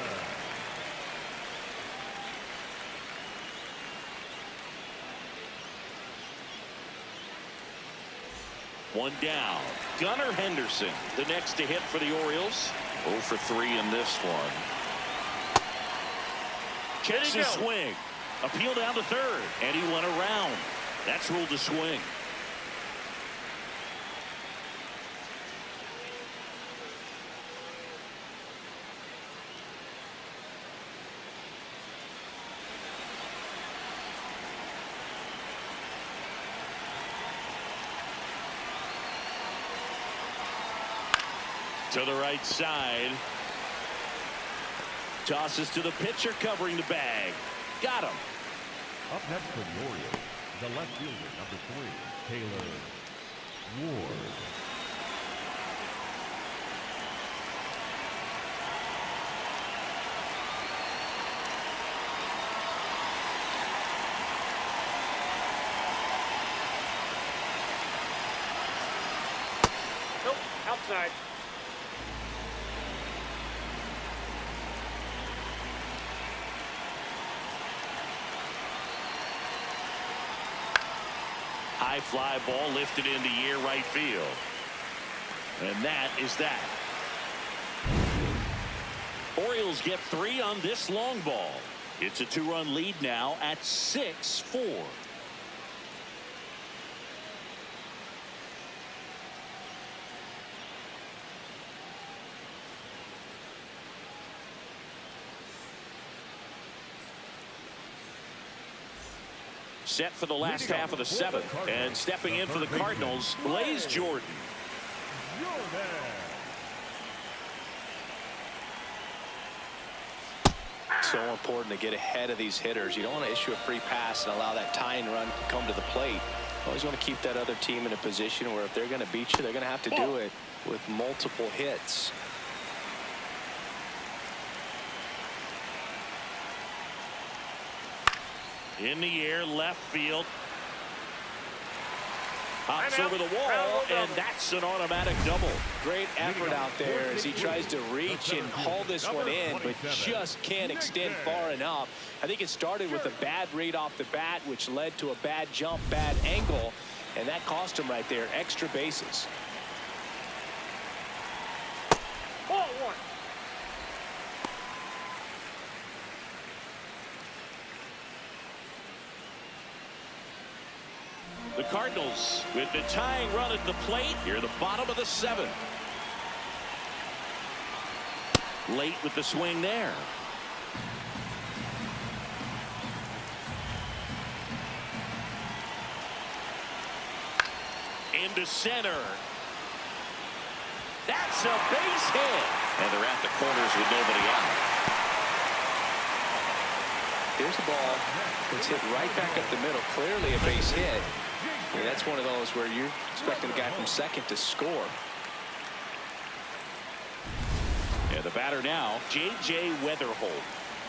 Speaker 1: One down. Gunnar Henderson, the next to hit for the Orioles. 0 for 3 in this one. Checks his swing. Appeal down to third, and he went around. That's ruled a swing. To the right side. Tosses to the pitcher covering the bag. Got him.
Speaker 2: Up next for the Orioles, the left fielder, number 3, Taylor Ward.
Speaker 4: Nope, outside.
Speaker 1: High fly ball lifted into near right field. And that is that. Orioles get 3 on this long ball. It's a 2-run lead now at 6-4. Set for the last half of the 7th, and stepping in for the Cardinals, Blaze Jordan.
Speaker 3: So important to get ahead of these hitters. You don't want to issue a free pass and allow that tying run to come to the plate. You always want to keep that other team in a position where if they're going to beat you, they're going to have to do it with multiple hits.
Speaker 1: In the air, left field. Hops
Speaker 4: Timeout.
Speaker 1: over the wall, and that's an automatic double.
Speaker 3: Great effort out there as he tries to reach and haul this one in, but just can't extend far enough. I think it started with a bad read off the bat, which led to a bad jump, bad angle, and that cost him right there. Extra bases.
Speaker 4: Ball one.
Speaker 1: The Cardinals with the tying run at the plate here, the bottom of the seventh. Late with the swing there. Into center. That's a base hit. And they're at the corners with nobody out.
Speaker 3: Here's the ball. It's hit right back up the middle. Clearly a base hit. And that's one of those where you're expecting the guy from second to score.
Speaker 1: And the batter now, J.J. Weatherholt.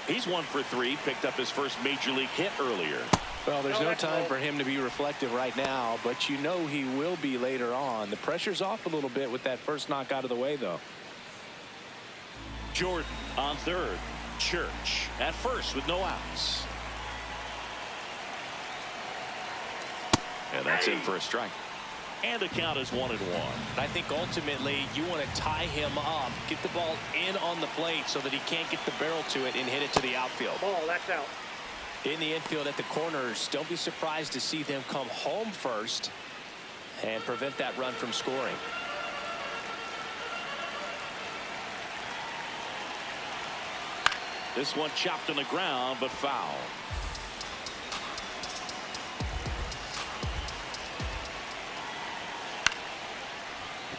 Speaker 1: He's 1 for 3, picked up his first major league hit earlier.
Speaker 3: Well, there's no time for him to be reflective right now, but you know he will be later on. The pressure's off a little bit with that first knock out of the way, though.
Speaker 1: Jordan on third. Church at first with no outs. And that's in for a strike. And the count is 1-1.
Speaker 3: I think ultimately you want to tie him up, get the ball in on the plate so that he can't get the barrel to it and hit it to the outfield.
Speaker 4: Ball, that's out.
Speaker 3: In the infield at the corners, don't be surprised to see them come home first and prevent that run from scoring.
Speaker 1: This one chopped on the ground, but foul.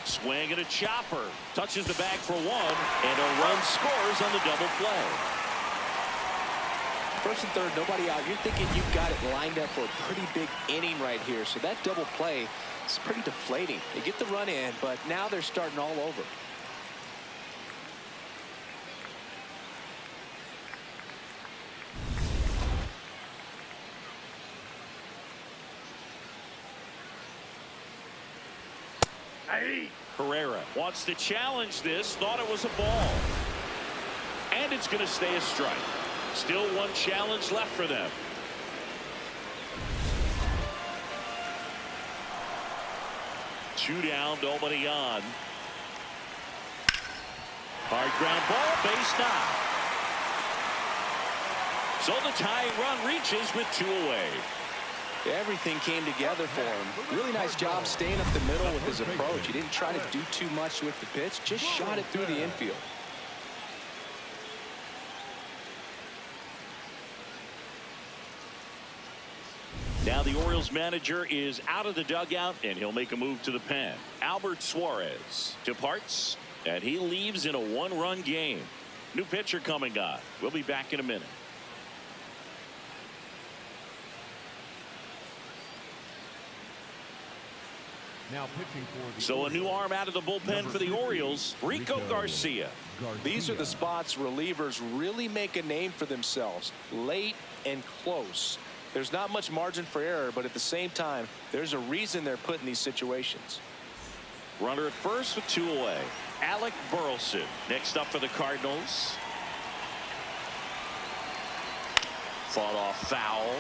Speaker 1: Swing and a chopper. Touches the bag for one, and a run scores on the double play.
Speaker 3: First and third, nobody out. You're thinking you've got it lined up for a pretty big inning right here. So that double play is pretty deflating. They get the run in, but now they're starting all over.
Speaker 1: Herrera wants to challenge this, thought it was a ball. And it's going to stay a strike. Still one challenge left for them. Two down, nobody on. Hard ground ball, base knock. So the tying run reaches with 2 away.
Speaker 3: Everything came together for him. Really nice job staying up the middle with his approach. He didn't try to do too much with the pitch, just shot it through the infield.
Speaker 1: Now the Orioles manager is out of the dugout, and he'll make a move to the pen. Albert Suarez departs, and he leaves in a 1-run game. New pitcher coming on. We'll be back in a minute.
Speaker 2: Now pitching for the
Speaker 1: So a new arm out of the bullpen for the Orioles, Rico Garcia.
Speaker 3: These are the spots relievers really make a name for themselves. Late and close. There's not much margin for error, but at the same time, there's a reason they're put in these situations.
Speaker 1: Runner at first with 2 away. Alec Burleson next up for the Cardinals. Fought off foul.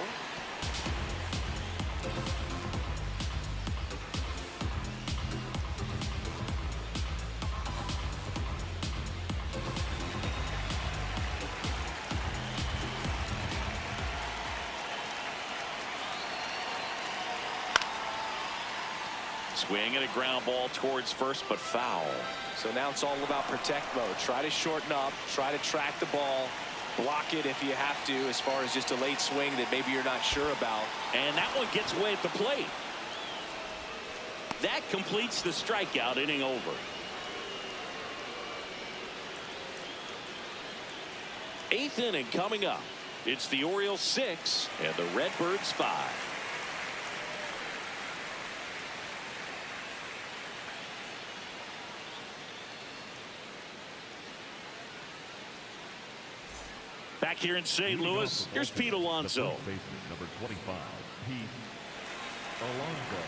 Speaker 1: Swing and a ground ball towards first, but foul.
Speaker 3: So now it's all about protect mode. Try to shorten up, try to track the ball, block it if you have to, as far as just a late swing that maybe you're not sure about.
Speaker 1: And that one gets away at the plate. That completes the strikeout, inning over. 8th inning coming up. It's the Orioles 6 and the Redbirds 5. Back here in St. Louis, here's Pete Alonso.
Speaker 2: The first baseman, number 25, Pete Alonso.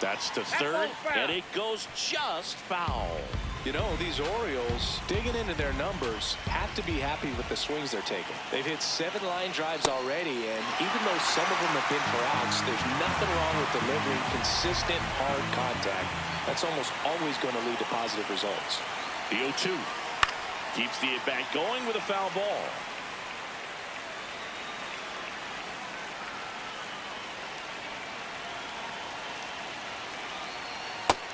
Speaker 1: That's to third, and it goes just foul.
Speaker 3: You know, these Orioles, digging into their numbers, have to be happy with the swings they're taking. They've hit 7 line drives already, and even though some of them have been for outs, there's nothing wrong with delivering consistent, hard contact. That's almost always going to lead to positive results.
Speaker 1: The 0-2 keeps the at-bat going with a foul ball.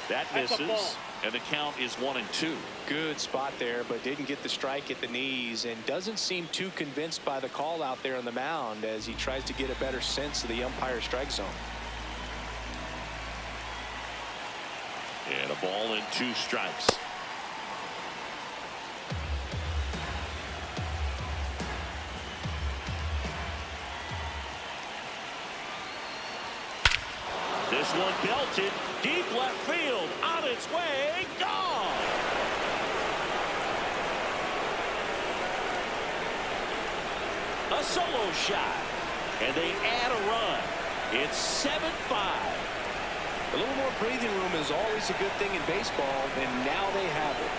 Speaker 1: That misses, and the count is 1-2.
Speaker 3: Good spot there, but didn't get the strike at the knees, and doesn't seem too convinced by the call out there on the mound as he tries to get a better sense of the umpire's strike zone.
Speaker 1: And a ball and 2 strikes. This one belted deep left field, on its way, gone. A solo shot, and they add a run. It's 7-5.
Speaker 3: A little more breathing room is always a good thing in baseball, and now they have it.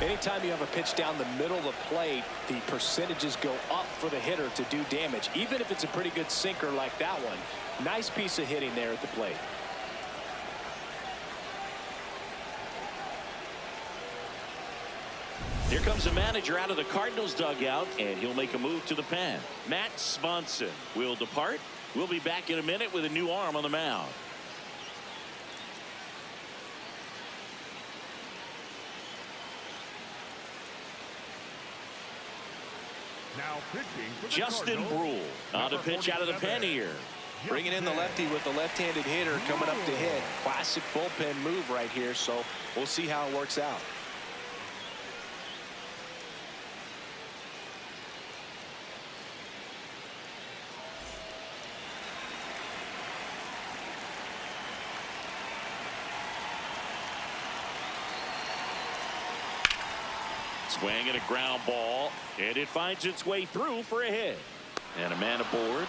Speaker 3: Anytime you have a pitch down the middle of the plate, the percentages go up for the hitter to do damage, even if it's a pretty good sinker like that one. Nice piece of hitting there at the plate.
Speaker 1: Here comes the manager out of the Cardinals dugout, and he'll make a move to the pen. Matt Swanson will depart. We'll be back in a minute with a new arm on the mound.
Speaker 2: Now pitching for the
Speaker 1: Justin
Speaker 2: Cardinals,
Speaker 1: Brule on to pitch out of the pen here.
Speaker 3: Bringing in the lefty with the left-handed hitter coming up to hit. Classic bullpen move right here, so we'll see how it works out.
Speaker 1: Swing and a ground ball, and it finds its way through for a hit. And a man aboard.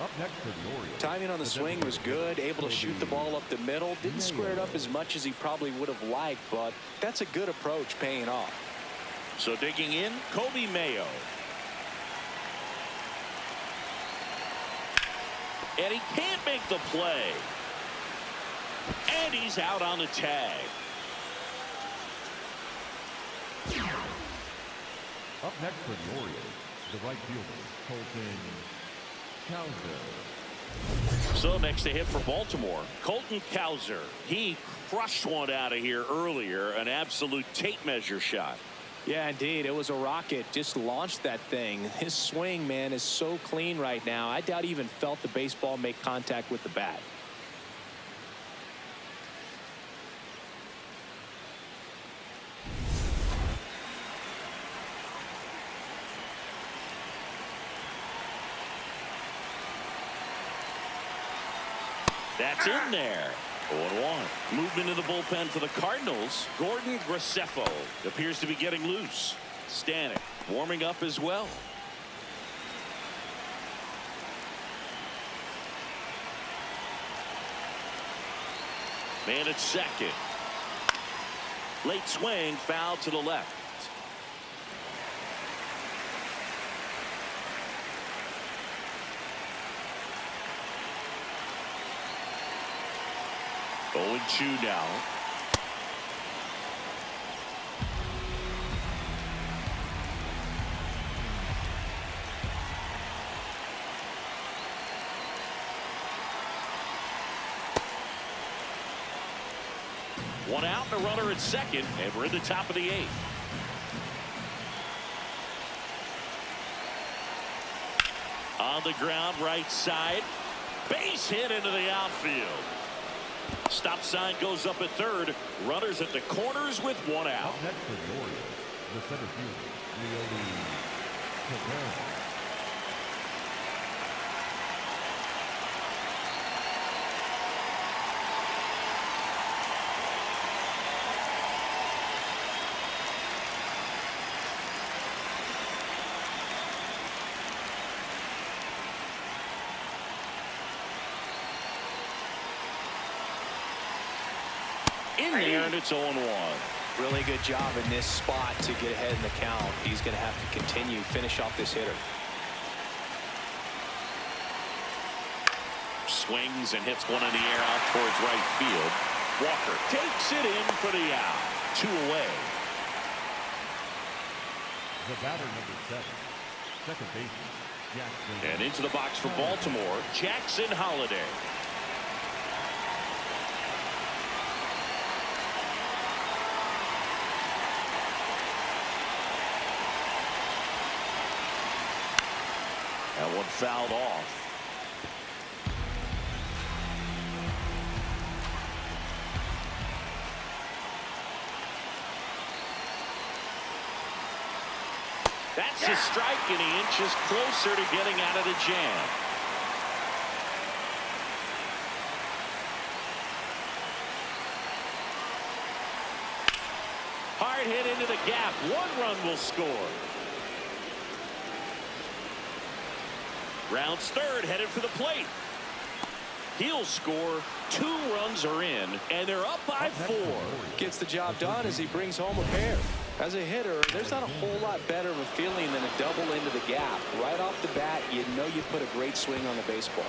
Speaker 2: Up next for the Orioles.
Speaker 3: Timing on the swing was good, able to shoot the ball up the middle. Didn't square it up as much as he probably would have liked, but that's a good approach paying off.
Speaker 1: So digging in, Kobe Mayo. And he can't make the play. And he's out on the tag.
Speaker 2: Up next for the Orioles, the right fielder, Colton Cowser.
Speaker 1: So next to hit for Baltimore, Colton Cowser. He crushed one out of here earlier, an absolute tape measure shot.
Speaker 3: Yeah, indeed. It was a rocket. Just launched that thing. His swing, man, is so clean right now. I doubt he even felt the baseball make contact with the bat.
Speaker 1: That's in there. 0-1. Movement in the bullpen for the Cardinals. Gordon Graceffo appears to be getting loose. Stanek warming up as well. Man at second. Late swing, foul to the left. Going 2 now. One out and a runner at second, and we're in the top of the 8th. On the ground, right side. Base hit into the outfield. Stop sign goes up at third. Runners at the corners with one out.
Speaker 2: Up next for the Orioles, the center fielder, Orioles Vs.
Speaker 1: In there, and it's 0-1.
Speaker 3: Really good job in this spot to get ahead in the count. He's going to have to continue, finish off this hitter.
Speaker 1: Swings and hits one in the air out towards right field. Walker takes it in for the out. 2 away.
Speaker 2: The batter, number 7, second baseman, Jackson.
Speaker 1: And into the box for Baltimore, Jackson Holliday. That one fouled off. That's a strike, and he inches closer to getting out of the jam. Hard hit into the gap. 1 run will score. Rounds third, headed for the plate. He'll score. 2 runs are in, and they're up by 4.
Speaker 3: Gets the job done as he brings home a pair. As a hitter, there's not a whole lot better of a feeling than a double into the gap. Right off the bat, you know you put a great swing on the baseball.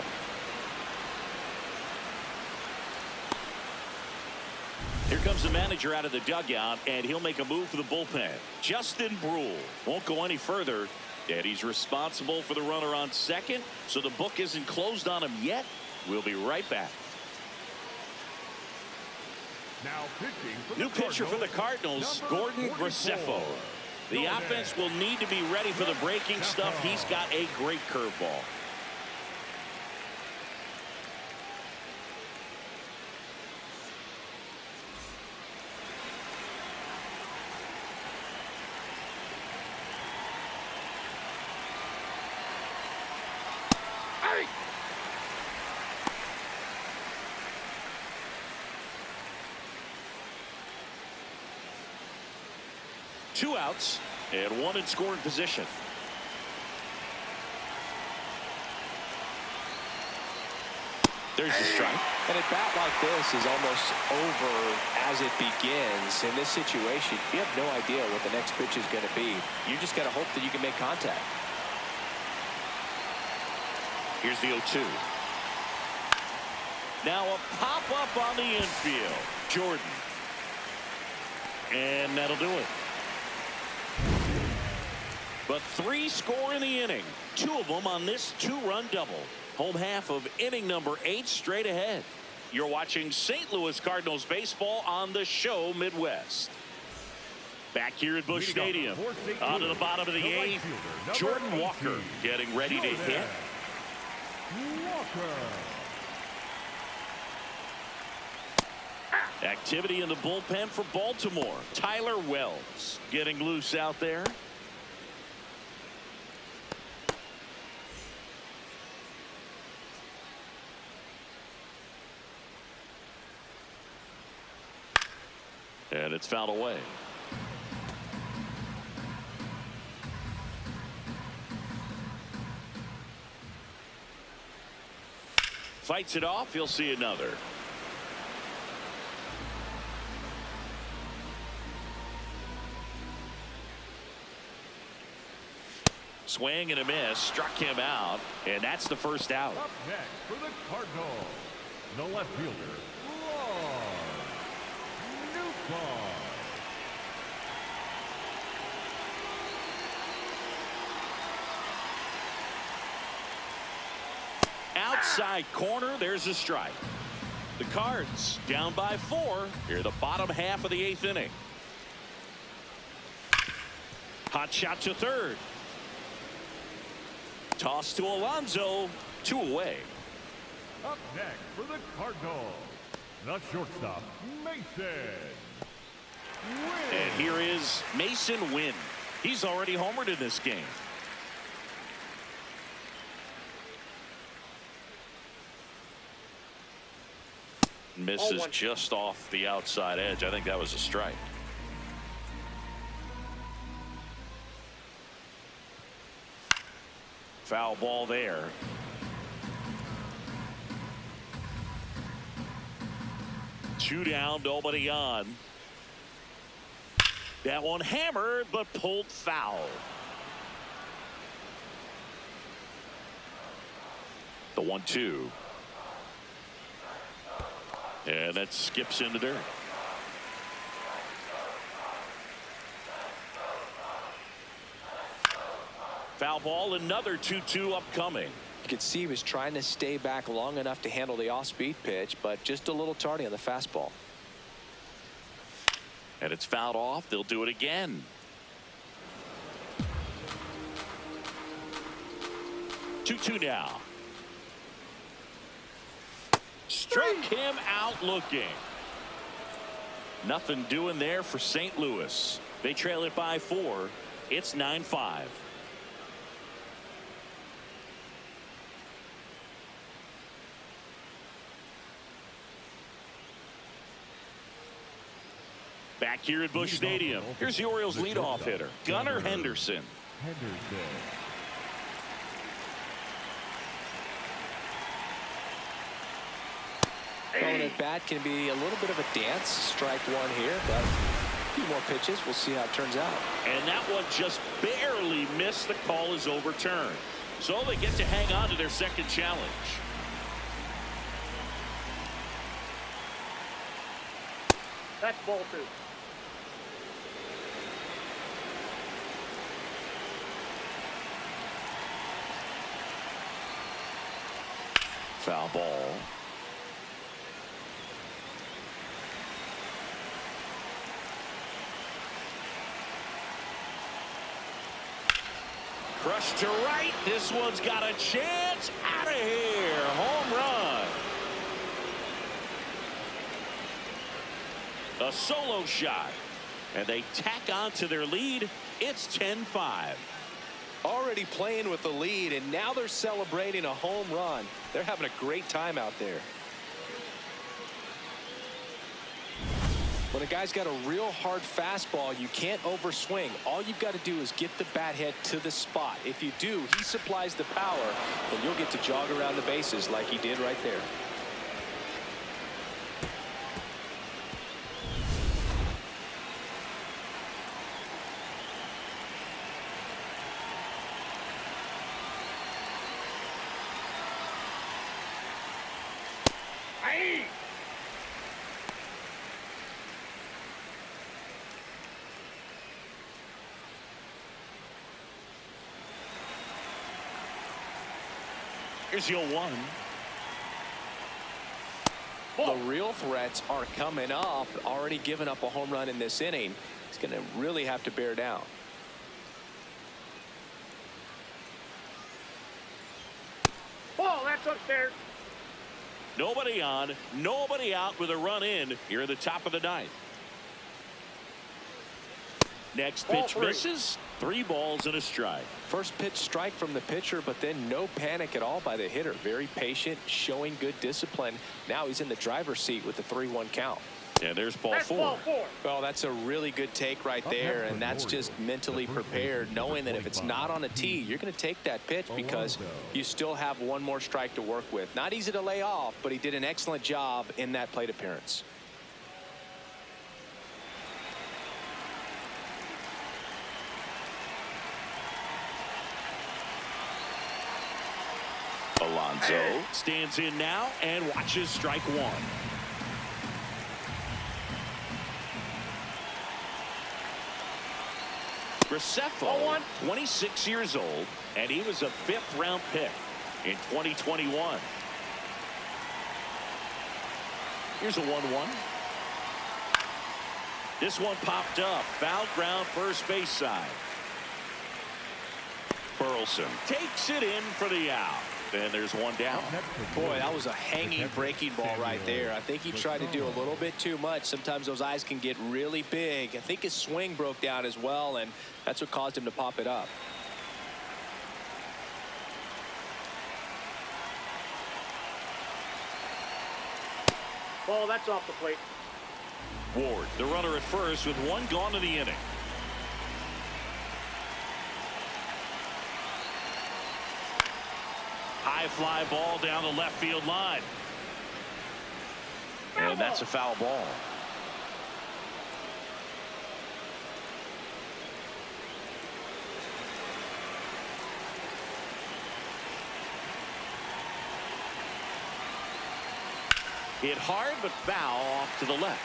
Speaker 1: Here comes the manager out of the dugout, and he'll make a move for the bullpen. Justin Brule won't go any further, and he's responsible for the runner on second, so the book isn't closed on him yet. We'll be right back.
Speaker 2: Now pitching for the
Speaker 1: New pitcher for the Cardinals, Gordon Graceffo. The offense will need to be ready for the breaking stuff. He's got a great curveball. Two outs and 1 in scoring position. There's the strike.
Speaker 3: And a bat like this is almost over as it begins. In this situation, you have no idea what the next pitch is going to be. You just got to hope that you can make contact.
Speaker 1: Here's the 0-2. Now a pop-up on the infield. Jordan. And that'll do it. But 3 score in the inning. 2 of them on this 2-run double. Home half of inning number 8 straight ahead. You're watching St. Louis Cardinals baseball on the show Midwest. Back here at Busch Stadium. On to the bottom of the 8th. Jordan Walker getting ready to hit. Activity in the bullpen for Baltimore. Tyler Wells getting loose out there. And it's fouled away. Fights it off. You'll see another. Swing and a miss. Struck him out. And that's the first out.
Speaker 2: Up next for the Cardinals, the left fielder,
Speaker 1: Outside corner, there's a strike. The Cards down by 4 here the bottom half of the 8th inning. Hot shot to third. Toss to Alonso. 2 away.
Speaker 2: Up next for the Cardinals, The shortstop, Mason.
Speaker 1: And here is Mason Wynn. He's already homered in this game. Misses just off the outside edge. I think that was a strike. Foul ball there. Two down, nobody on. That one hammered, but pulled foul. The 1-2. And that skips into dirt. Foul ball, another 2-2 upcoming.
Speaker 3: You could see he was trying to stay back long enough to handle the off-speed pitch, but just a little tardy on the fastball.
Speaker 1: And it's fouled off. They'll do it again. 2-2 now. Struck him out looking. Nothing doing there for St. Louis. They trail it by 4. It's 9-5. Back here at Busch Stadium, here's the Orioles leadoff hitter, Gunnar Henderson.
Speaker 3: Throwing at bat can be a little bit of a dance. Strike one here, but a few more pitches. We'll see how it turns out.
Speaker 1: And that one just barely missed. The call is overturned. So they get to hang on to their second challenge.
Speaker 4: That's ball 2.
Speaker 1: Foul ball. Crushed to right. This one's got a chance. Out of here. Home run. A solo shot. And they tack on to their lead. It's 10-5.
Speaker 3: Already playing with the lead, and now they're celebrating a home run. They're having a great time out there. When a guy's got a real hard fastball, you can't overswing. All you've got to do is get the bat head to the spot. If you do, he supplies the power, and you'll get to jog around the bases like he did right there.
Speaker 1: Here's your 1.
Speaker 3: The real threats are coming up. Already given up a home run in this inning. He's going to really have to bear down.
Speaker 4: Ball, that's upstairs.
Speaker 1: Nobody on, nobody out with a run in here in the top of the 9th. Next pitch misses. 3 balls and a strike.
Speaker 3: First pitch strike from the pitcher, but then no panic at all by the hitter. Very patient, showing good discipline. Now he's in the driver's seat with the 3-1 count.
Speaker 1: And there's ball
Speaker 4: That's
Speaker 1: 4.
Speaker 4: ball 4.
Speaker 3: Well, that's a really good take right there, and that's just mentally prepared, knowing that if it's not on a tee, you're going to take that pitch because you still have one more strike to work with. Not easy to lay off, but he did an excellent job in that plate appearance.
Speaker 1: Alonso stands in now and watches strike 1. Graceffo, 26 years old, and he was a 5th-round pick in 2021. Here's a 1-1. This one popped up. Foul ground, first base side. Burleson takes it in for the out. And there's one down.
Speaker 3: Boy, that was a hanging breaking ball right there. I think he tried to do a little bit too much. Sometimes those eyes can get really big. I think his swing broke down as well, and that's what caused him to pop it up.
Speaker 4: Ball, that's off the plate.
Speaker 1: Ward, the runner at first with one gone in the inning. High fly ball down the left field line. And that's a foul ball. Hit hard but foul off to the left.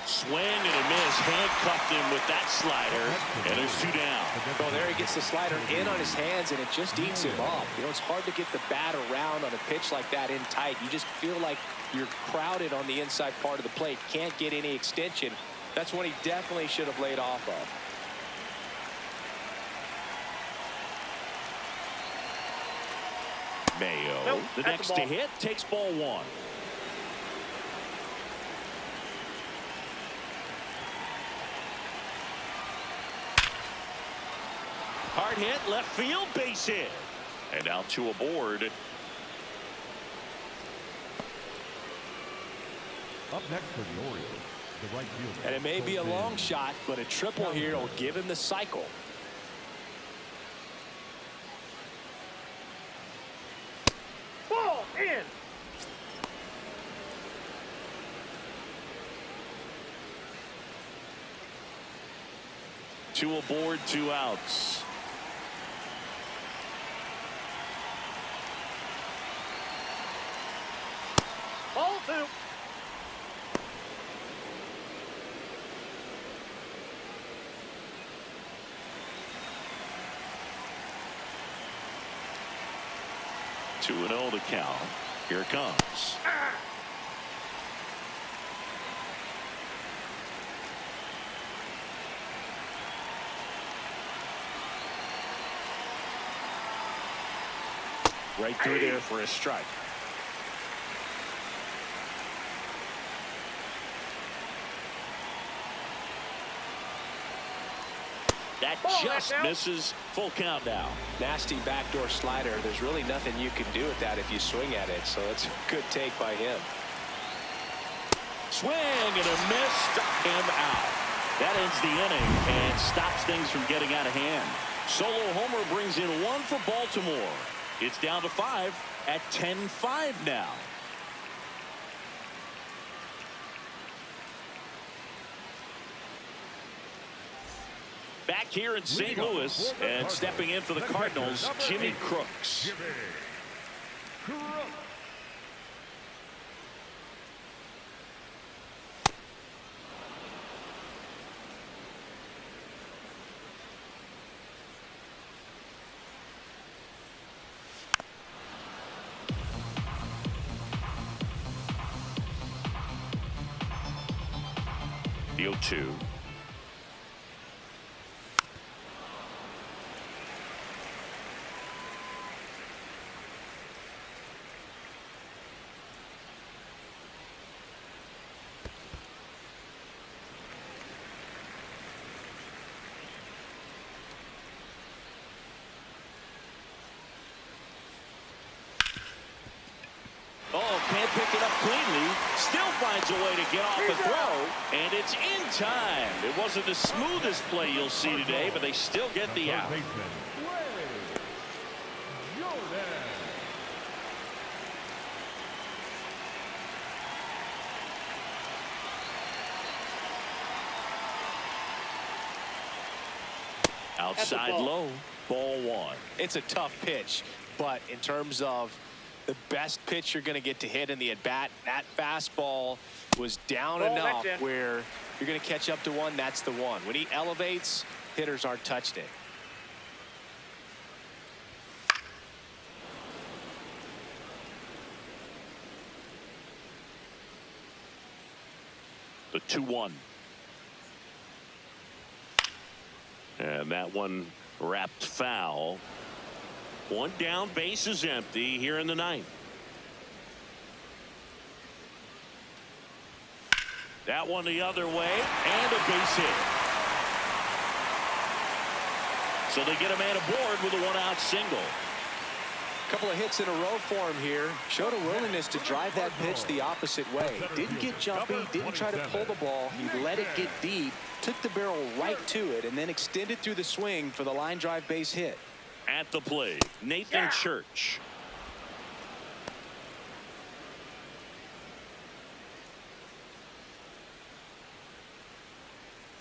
Speaker 1: Swing and a miss. Handcuffed him with that slider. And there's two down.
Speaker 3: Well, there he gets the slider in on his hands, and it just eats him up. You know, it's hard to get the bat around on a pitch like that in tight. You just feel like you're crowded on the inside part of the plate. Can't get any extension. That's one he definitely should have laid off of.
Speaker 1: Mayo,
Speaker 4: Nope,
Speaker 1: the
Speaker 4: that's
Speaker 1: next
Speaker 4: a
Speaker 1: to
Speaker 4: ball.
Speaker 1: hit, takes ball one. Hard hit, left field, base hit. And now two aboard.
Speaker 2: Up next for the Orioles, the right fielder.
Speaker 3: And it may be a long shot, but a triple here will give him the cycle.
Speaker 4: Ball in.
Speaker 1: Two aboard, two outs.
Speaker 4: Ball two.
Speaker 1: Two and 0 to count. Here it comes. Right through there for a strike. That just misses. Full count now.
Speaker 3: Nasty backdoor slider. There's really nothing you can do with that if you swing at it. So it's a good take by him.
Speaker 1: Swing and a miss. Struck him out. That ends the inning and stops things from getting out of hand. Solo homer brings in one for Baltimore. It's down to 5 at 10-5 now. Back here in St. Louis and stepping in for the Cardinals, Jimmy Crooks. The 0-2. Can't pick it up cleanly. Still finds a way to get off the throw. And it's in time. It wasn't the smoothest play you'll see today, but they still get the out. Outside low, ball one.
Speaker 3: It's a tough pitch, but in terms of the best pitch you're going to get to hit in the at-bat, that fastball was down enough where you're going to catch up to one. That's the one. When he elevates, hitters aren't touched it.
Speaker 1: The 2-1. And that one wrapped foul. One down, base is empty here in the ninth. That one the other way, and a base hit. So they get a man aboard with a one-out single.
Speaker 3: Couple of hits in a row for him here. Showed a willingness to drive that pitch the opposite way. Didn't get jumpy, didn't try to pull the ball. He let it get deep, took the barrel right to it, and then extended through the swing for the line drive base hit.
Speaker 1: At the plate, Nathan Church.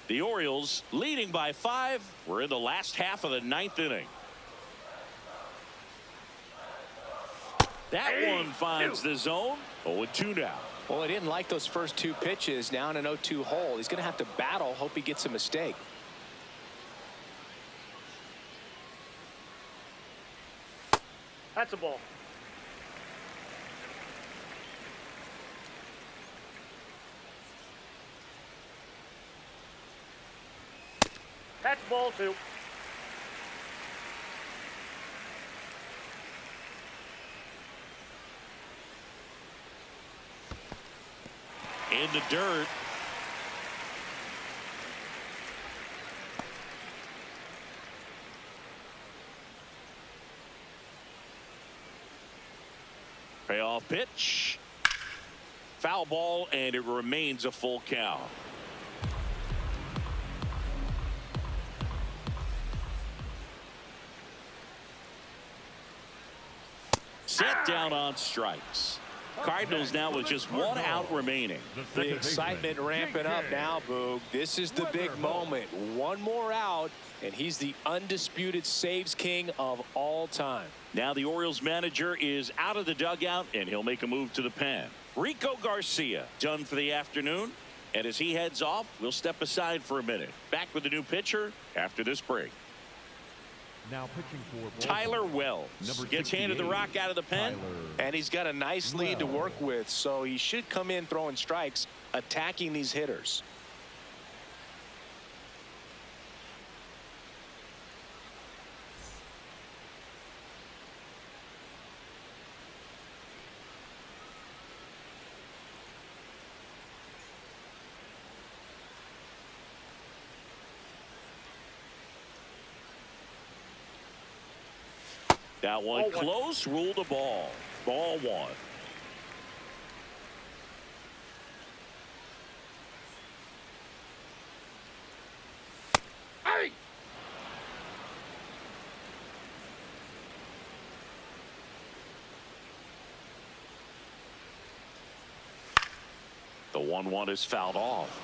Speaker 1: The Orioles leading by 5. We're in the last half of the ninth inning. That one finds the zone. 0-2 now.
Speaker 3: Well, he didn't like those first two pitches. Now in an 0-2 hole. He's going to have to battle. Hope he gets a mistake.
Speaker 4: That's a ball. That's ball 2.
Speaker 1: In the dirt. Payoff pitch. Foul ball, and it remains a full count. Set down on strikes. Cardinals now with just one out remaining.
Speaker 3: The excitement ramping up now, Boog. This is the big moment. One more out, and he's the undisputed saves king of all time.
Speaker 1: Now the Orioles manager is out of the dugout, and he'll make a move to the pen. Rico Garcia done for the afternoon. And as he heads off, we'll step aside for a minute. Back with the new pitcher after this break.
Speaker 2: Now pitching for
Speaker 1: Tyler Wells gets handed the rock out of the pen.
Speaker 3: And he's got a nice lead to work with, so he should come in throwing strikes, attacking these hitters.
Speaker 1: That one close, ruled a ball. Ball 1.
Speaker 4: Hey!
Speaker 1: The 1-1 is fouled off.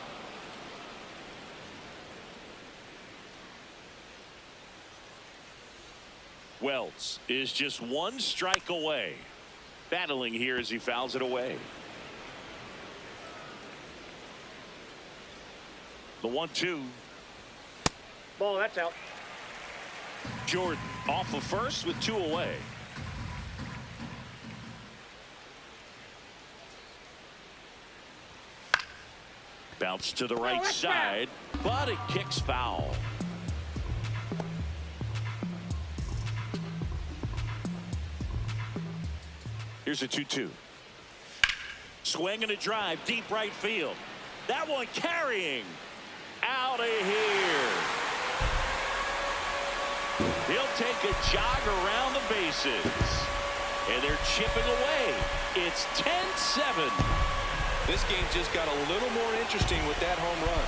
Speaker 1: Wells is just one strike away. Battling here as he fouls it away. The 1-2.
Speaker 4: Ball, that's out.
Speaker 1: Jordan off of first with 2 away. Bounce to the right side, but it kicks foul. Here's a 2-2. Swing and a drive, deep right field. That one carrying. Out of here. He'll take a jog around the bases. And they're chipping away. It's 10-7.
Speaker 3: This game just got a little more interesting with that home run.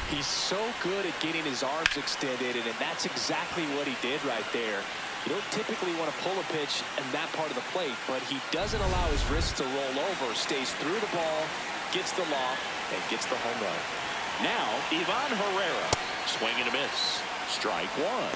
Speaker 3: He's so good at getting his arms extended, and that's exactly what he did right there. You don't typically want to pull a pitch in that part of the plate, but he doesn't allow his wrists to roll over, stays through the ball, gets the loft, and gets the home run.
Speaker 1: Now, Ivan Herrera. Swing and a miss. Strike 1.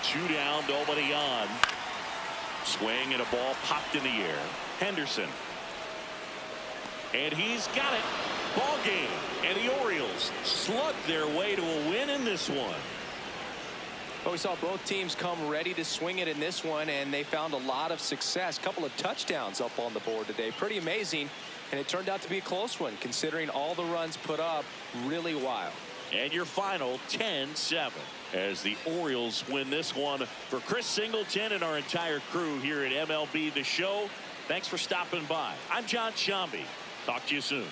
Speaker 1: Two down, nobody on. Swing and a ball popped in the air. Henderson. And he's got it. Ball game. And the Orioles slug their way to a win in this one.
Speaker 3: Well, we saw both teams come ready to swing it in this one, and they found a lot of success. Couple of touchdowns up on the board today. Pretty amazing. And it turned out to be a close one, considering all the runs put up. Really wild.
Speaker 1: And your final 10-7 as the Orioles win this one. For Chris Singleton and our entire crew here at MLB The Show, thanks for stopping by. I'm John Shambi. Talk to you soon.